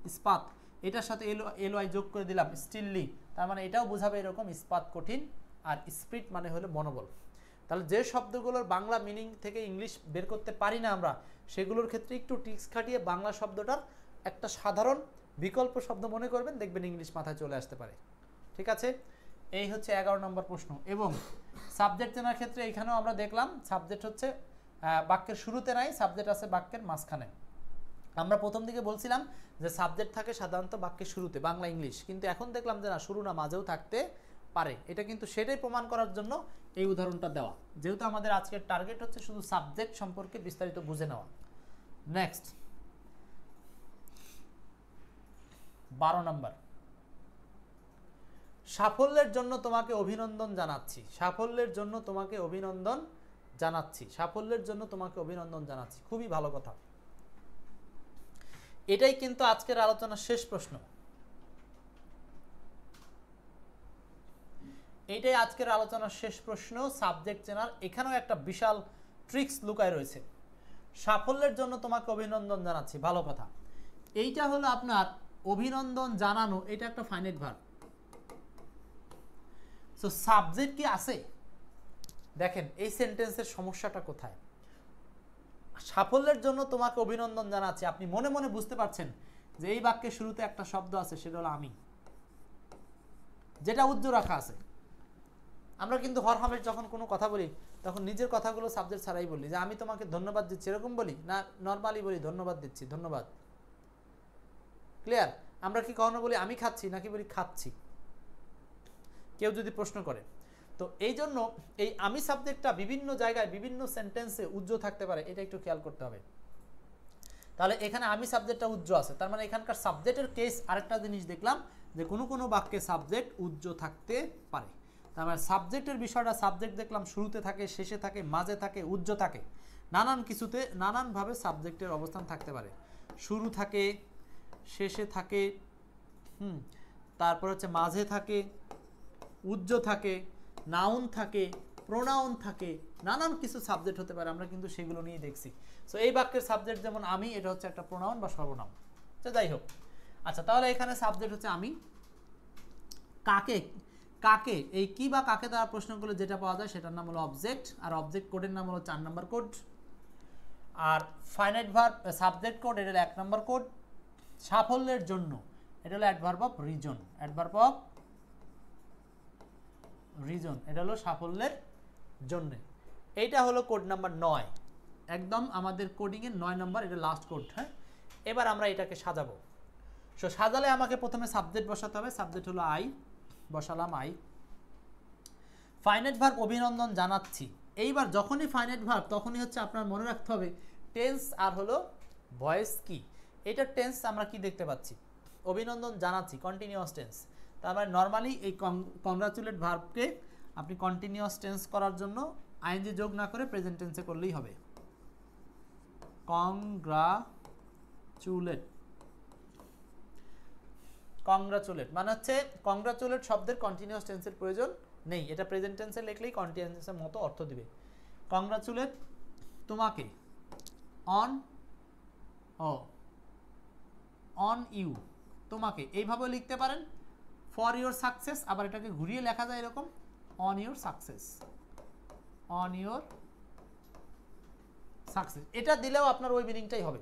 ইস্পাত, এটার সাথে এল ওয়াই যোগ করে দিলাম স্টিললি, তার মানে এটাও বোঝাবে এরকম ইস্পাত কঠিন। আর স্পিরিট মানে হলো মনোবল। তাহলে যে শব্দগুলোর বাংলা মিনিং থেকে ইংলিশ বের করতে পারি না আমরা, সেগুলোর ক্ষেত্রে একটু ট্রিক্স খাটিয়ে বাংলা শব্দটার একটা সাধারণ বিকল্প শব্দ মনে করবেন, দেখবেন ইংলিশ মাথায় চলে আসতে পারে। ঠিক আছে, এই হচ্ছে 11 নম্বর প্রশ্ন। এবং সাবজেক্ট চেনার ক্ষেত্রে এখানেও আমরা দেখলাম সাবজেক্ট হচ্ছে বাক্যের শুরুতে নাই, সাবজেক্ট আছে বাক্যের মাঝখানে। আমরা প্রথম দিকে বলছিলাম যে সাবজেক্ট থাকে সাধারণত বাক্যের শুরুতে, বাংলা ইংলিশ, কিন্তু এখন দেখলাম যে না, শুরু না মাঝেও থাকতে পারে। এটা কিন্তু সেটাই প্রমাণ করার জন্য এই উদাহরণটা দেওয়া, যেহেতু আমাদের আজকের টার্গেট হচ্ছে শুধু সাবজেক্ট সম্পর্কে বিস্তারিত বুঝে নেওয়া। নেক্সট 12 নম্বর, সাফল্যের জন্য তোমাকে অভিনন্দন জানাচ্ছি। সাফল্যের জন্য তোমাকে অভিনন্দন জানাচ্ছি। সাফল্যের জন্য তোমাকে অভিনন্দন জানাচ্ছি, খুবই ভালো কথা। এটাই কিন্তু আজকের আলোচনার শেষ প্রশ্ন। এইটাই আজকের আলোচনার শেষ প্রশ্ন সাবজেক্ট চেনার। এখানেও একটা বিশাল ট্রিক্স লুকায় রয়েছে। সাফল্যের জন্য তোমাকে অভিনন্দন জানাচ্ছি, ভালো কথা। এইটা হলো আপনার অভিনন্দন জানানো, এটা একটা ফাইনাইট ভার্ব। সো সাবজেক্ট কি আছে? দেখেন এই সেন্টেন্সের সমস্যাটা কোথায়। সাফল্যের জন্য তোমাকে অভিনন্দন জানাচ্ছি, আপনি মনে মনে বুঝতে পারছেন যে এই বাক্যের শুরুতে একটা শব্দ আছে, সেটা হলো আমি, যেটা উজ্জ্ব রাখা আছে। আমরা কিন্তু হরহামেশ যখন কোনো কথা বলি তখন নিজের কথাগুলো সাবজেক্ট ছাড়াই বলি, যে আমি তোমাকে ধন্যবাদ দিচ্ছি, এরকম বলি না, নর্মালি বলি ধন্যবাদ দিচ্ছি, ধন্যবাদ। ক্লিয়ার? আমরা কি কখনো বলি আমি খাচ্ছি, নাকি বলি খাচ্ছি, কেউ যদি প্রশ্ন করে। তো এই জন্য এই আমি সাবজেক্টটা বিভিন্ন জায়গায় বিভিন্ন সেন্টেন্সে উজ্জ্ব থাকতে পারে, এটা একটু খেয়াল করতে হবে। তাহলে এখানে আমি সাবজেক্টটা উজ্জ্ব আছে, তার মানে এখানকার সাবজেক্টের কেস আরেকটা জিনিস দেখলাম যে কোনো কোনো বাক্যে সাবজেক্ট উজ্জ্ব থাকতে পারে। তার মানে সাবজেক্টের বিষয়টা, সাবজেক্ট দেখলাম শুরুতে থাকে, শেষে থাকে, মাঝে থাকে, উজ্জ্ব থাকে, নানান কিছুতে নানানভাবে সাবজেক্টের অবস্থান থাকতে পারে। শুরু থাকে, শেষে থাকে, তারপর হচ্ছে মাঝে থাকে, উজ্জ্ব থাকে, নাউন থাকে, প্রোনাউন থাকে, নানান কিছু সাবজেক্ট হতে পারে, আমরা কিন্তু সেগুলো নিয়ে দেখছি। সো এই বাক্যের সাবজেক্ট যেমন আমি, এটা হচ্ছে একটা প্রোনাউন বা সর্বনাম। তো যাই হোক, আচ্ছা তাহলে এখানে সাবজেক্ট হচ্ছে আমি। কাকে, কাকে এই কি বা কাকে দ্বারা প্রশ্ন করলে যেটা পাওয়া যায় সেটার নাম হলো অবজেক্ট, আর অবজেক্ট কোডের নাম হলো 4 নম্বর কোড। আর ফাইনাইট ভার্ব সাবজেক্ট কোড, এটা হলো 1 নম্বর কোড। সাফল্যের জন্য এটা হলো adverb of reason, adverb of reason, এটা হলো সাফল্যের জন্য। এইটা হলো কোড নাম্বার 9, একদম আমাদের কোডিং এর 9 নম্বর, এটা লাস্ট কোড। হ্যাঁ, এবার আমরা এটাকে সাজাবো। সো সাজালে আমাকে প্রথমে সাবজেক্ট বসাতে হবে, সাবজেক্ট হলো আই, বসালাম আই। ফাইনাইট ভার্ব অভিনন্দন জানাচ্ছি। এইবার যখনই ফাইনাইট ভার্ব তখনই হচ্ছে আপনার মনে রাখতে হবে টেন্স আর হলো ভয়েস কি। এটা টেন্স আমরা কি দেখতে পাচ্ছি, অভিনন্দন জানাচ্ছি, কন্টিনিউয়াস টেন্স। তার মানে নর্মালি এই কংগ্রাচুলেট ভার্বকে আপনি কন্টিনিউয়াস টেন্স করার জন্য আইএনজি যোগ না করে প্রেজেন্ট টেন্সে করলেই হবে। কংগ্রাচুলেট, কংগ্রাচুলেট মানে হচ্ছে কংগ্রাচুলেট শব্দের কন্টিনিউয়াস টেন্সের প্রয়োজন নেই, এটা প্রেজেন্ট টেন্সে লিখলেই কন্টিনিউয়াসের মতো অর্থ দিবে। কংগ্রাচুলেট তোমাকে, অন অন ইউ, তোমাকে এইভাবে লিখতে পারেন। ফর ইউর সাকসেস, আবার এটাকে ঘুরিয়ে লেখা যায় এরকম, on your success, on your success, এটা দিলেও আপনার ওই মিনিংটাই হবে।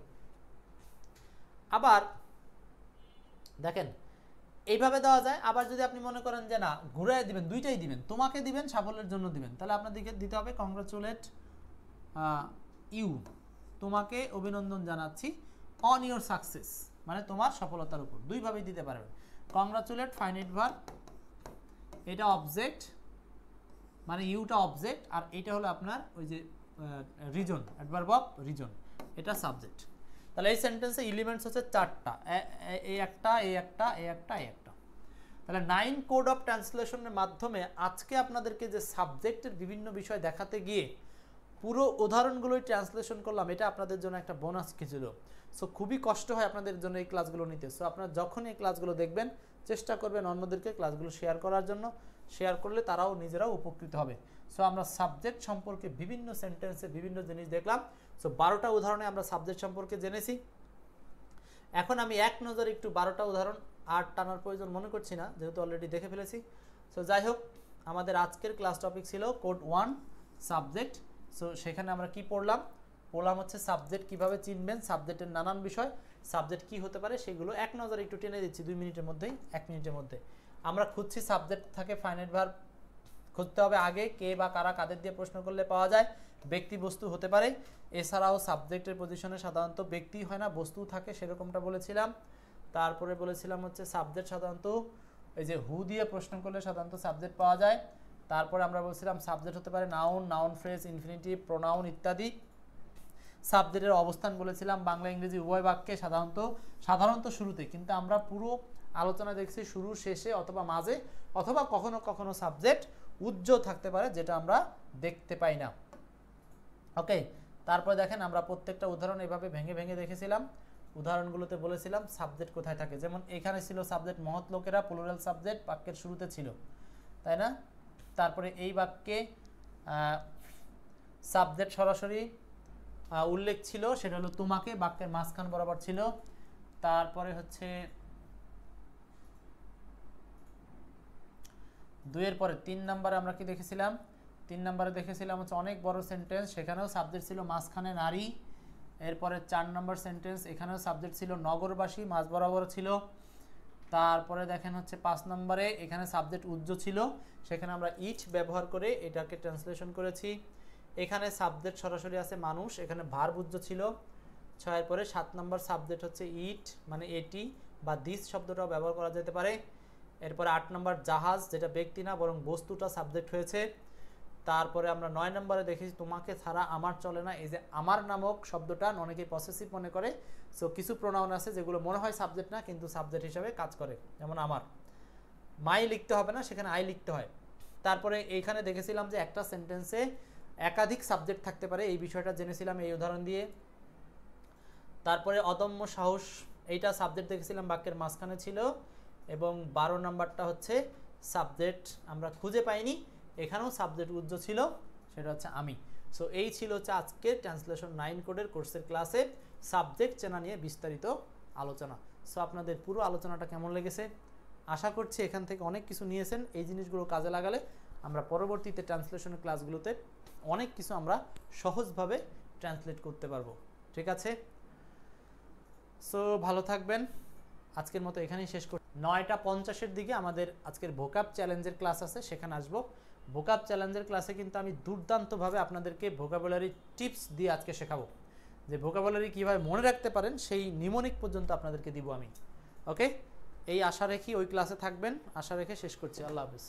আবার দেখেন এইভাবে দেওয়া যায়। আবার যদি আপনি মনে করেন যে না ঘুরাই দিবেন, দুইটাই দিবেন, তোমাকে দিবেন, সাফল্যের জন্য দিবেন, তাহলে আপনাদেরকে দিতে হবে কংগ্রাচুলেট ইউ, তোমাকে অভিনন্দন জানাচ্ছি, অন ইউর সাকসেস মানে তোমার সফলতার উপর, দুইভাবেই দিতে পারবেন। কংগ্রাচুলেট ফাইনাইট ভার্ব, এটা অবজেক্ট মানে ইউটা অবজেক্ট, আর এটা হলো আপনার ওই যে রিজন, অ্যাডভার্ব অফ রিজন, এটা সাবজেক্ট। তাহলে এই সেন্টেন্সে এলিমেন্টস হচ্ছে 4টা, এই একটা, এই একটা, এই একটা, এই একটা। তাহলে 9 কোড অফ ট্রান্সলেশনের মাধ্যমে আজকে আপনাদেরকে যে সাবজেক্টের বিভিন্ন বিষয় দেখাতে গিয়ে পুরো উদাহরণগুলোই ট্রান্সলেশন করলাম, এটা আপনাদের জন্য একটা বোনাস ছিল। সো খুবই কষ্ট হয় আপনাদের জন্য এই ক্লাসগুলো নিতে। সো আপনারা যখন এই ক্লাসগুলো দেখবেন চেষ্টা করবেন অন্যদেরকে ক্লাসগুলো শেয়ার করার জন্য, শেয়ার করলে তারাও নিজেরাও উপকৃত হবে। সো আমরা সাবজেক্ট সম্পর্কে বিভিন্ন সেন্টেন্সে বিভিন্ন জিনিস দেখলাম। সো 12টা উদাহরণে আমরা সাবজেক্ট সম্পর্কে জেনেছি। এখন আমি এক নজরে একটু 12টা উদাহরণ আর টানার প্রয়োজন মনে করছি না, যেহেতু অলরেডি দেখে ফেলেছি। সো যাই হোক, আমাদের আজকের ক্লাস টপিক ছিল কোড 1 সাবজেক্ট। সো সেখানে আমরা কি পড়লাম হচ্ছে সাবজেক্ট কিভাবে চিনবেন, সাবজেক্টের নানান বিষয়, সাবজেক্ট কি হতে পারে সেগুলো এক নজরে একটু টেনে দিচ্ছি 2 মিনিটের মধ্যেই, 1 মিনিটের মধ্যে। আমরা খুঁজছি সাবজেক্ট থাকে ফাইনাইট ভার্ব খুঁজতে হবে আগে, কে বা কারা কাদের দিয়ে প্রশ্ন করলে পাওয়া যায়, ব্যক্তি বস্তু হতে পারে। এছাড়াও সাবজেক্টের পজিশনে সাধারণত ব্যক্তি হয় না, বস্তু থাকে, সেরকমটা বলেছিলাম। তারপরে বলেছিলাম হচ্ছে সাবজেক্ট সাধারণত এই যে হু দিয়ে প্রশ্ন করলে সাধারণত সাবজেক্ট পাওয়া যায়। তারপরে আমরা বলছিলাম সাবজেক্ট হতে পারে noun, noun phrase, infinitive, pronoun ইত্যাদি। সাবজেক্টের অবস্থান বলেছিলাম বাংলা ইংরেজি উভয় বাক্যে সাধারণত শুরুতে, কিন্তু আমরা পুরো আলোচনা দেখছি শুরু, শেষে অথবা মাঝে, অথবা কখনো কখনো সাবজেক্ট উজ্জ্বল থাকতে পারে যেটা আমরা দেখতে পাই না। ওকে, তারপর দেখেন আমরা প্রত্যেকটা উদাহরণ এভাবে ভেঙে ভেঙে দেখেছিলাম। উদাহরণগুলোতে বলেছিলাম সাবজেক্ট কোথায় থাকে, যেমন এখানে ছিল সাবজেক্ট মহৎ লোকেরা, প্লুরাল সাবজেক্ট বাক্যের শুরুতে ছিল, তাই না? তারপরে এই বাক্যে সাবজেক্ট সরাসরি উল্লেখ ছিল, সেটা হলো তোমাকে, বাক্যের মাঝখান বরাবর ছিল। তারপরে হচ্ছে 2 এর পরে 3 নম্বরে আমরা কি দেখেছিলাম, 3 নম্বরে দেখেছিলাম হচ্ছে অনেক বড় সেন্টেন্স, সেখানেও সাবজেক্ট ছিল মাঝখানে নারী। এরপরে 4 নম্বর সেন্টেন্স, এখানেও সাবজেক্ট ছিল নগরবাসী, মাঝ বরাবর ছিল। তারপরে দেখেন হচ্ছে 5 নম্বরে এখানে সাবজেক্ট উজ্জ্বল ছিল, সেখানে আমরা ইট ব্যবহার করে এটাকে ট্রান্সলেশন করেছি। এখানে সাবজেক্ট সরাসরি আছে মানুষ, এখানে ভার্ব উজ্জ্বল ছিল। 6 এর পরে 7 নম্বর সাবজেক্ট হচ্ছে ইট, মানে এটি বা দিস শব্দটাও ব্যবহার করা যেতে পারে। এরপরে 8 নম্বর জাহাজ, যেটা ব্যক্তি না বরং বস্তুটা সাবজেক্ট হয়েছে। তারপরে আমরা 9 নম্বরে দেখেছি তোমাকে ছাড়া আমার চলে না, এই যে আমার নামক শব্দটা অনেকে পসেসিভ মনে করে। সো কিছু প্রোনাউন আছে যেগুলো মনে হয় সাবজেক্ট না কিন্তু সাবজেক্ট হিসাবে কাজ করে, যেমন আমার, মাই লিখতে হবে না, সেখানে আই লিখতে হয়। তারপরে এইখানে দেখেছিলাম যে একটা সেন্টেন্সে একাধিক সাবজেক্ট থাকতে পারে, এই বিষয়টা জেনেছিলাম এই উদাহরণ দিয়ে। তারপরে অদম্য সাহস, এইটা সাবজেক্ট দেখেছিলাম বাক্যের মাঝখানে ছিল। এবং 12 নাম্বারটা হচ্ছে সাবজেক্ট আমরা খুঁজে পাইনি, এখানেও সাবজেক্ট উজ্জ্বল ছিল, সেটা হচ্ছে আমি। সো এই ছিল হচ্ছে আজকে ট্রান্সলেশন 9 কোডের কোর্সের ক্লাসে সাবজেক্ট চেনা নিয়ে বিস্তারিত আলোচনা। সো আপনাদের পুরো আলোচনাটা কেমন লেগেছে? আশা করছি এখান থেকে অনেক কিছু নিয়েছেন। এই জিনিসগুলো কাজে লাগালে আমরা পরবর্তীতে ট্রান্সলেশনের ক্লাসগুলোতে অনেক কিছু আমরা সহজভাবে ট্রান্সলেট করতে পারবো। ঠিক আছে, সো ভালো থাকবেন। আজকের মতো এখানেই শেষ করি। 9:50-এর দিকে আমাদের আজকের ভোকাব চ্যালেঞ্জের ক্লাস আছে, সেখানে আসবো। ভোকাব চ্যালেঞ্জের ক্লাসে কিন্তু আমি দুর্দান্তভাবে আপনাদেরকে ভোকাবুলারি টিপস দিয়ে আজকে শেখাবো, যে ভোকাবুলারি কীভাবে মনে রাখতে পারেন সেই নিমোনিক পর্যন্ত আপনাদেরকে দিব আমি। ওকে, এই আশা রেখে ওই ক্লাসে থাকবেন, আশা রেখে শেষ করছি। আল্লাহ হাফেজ।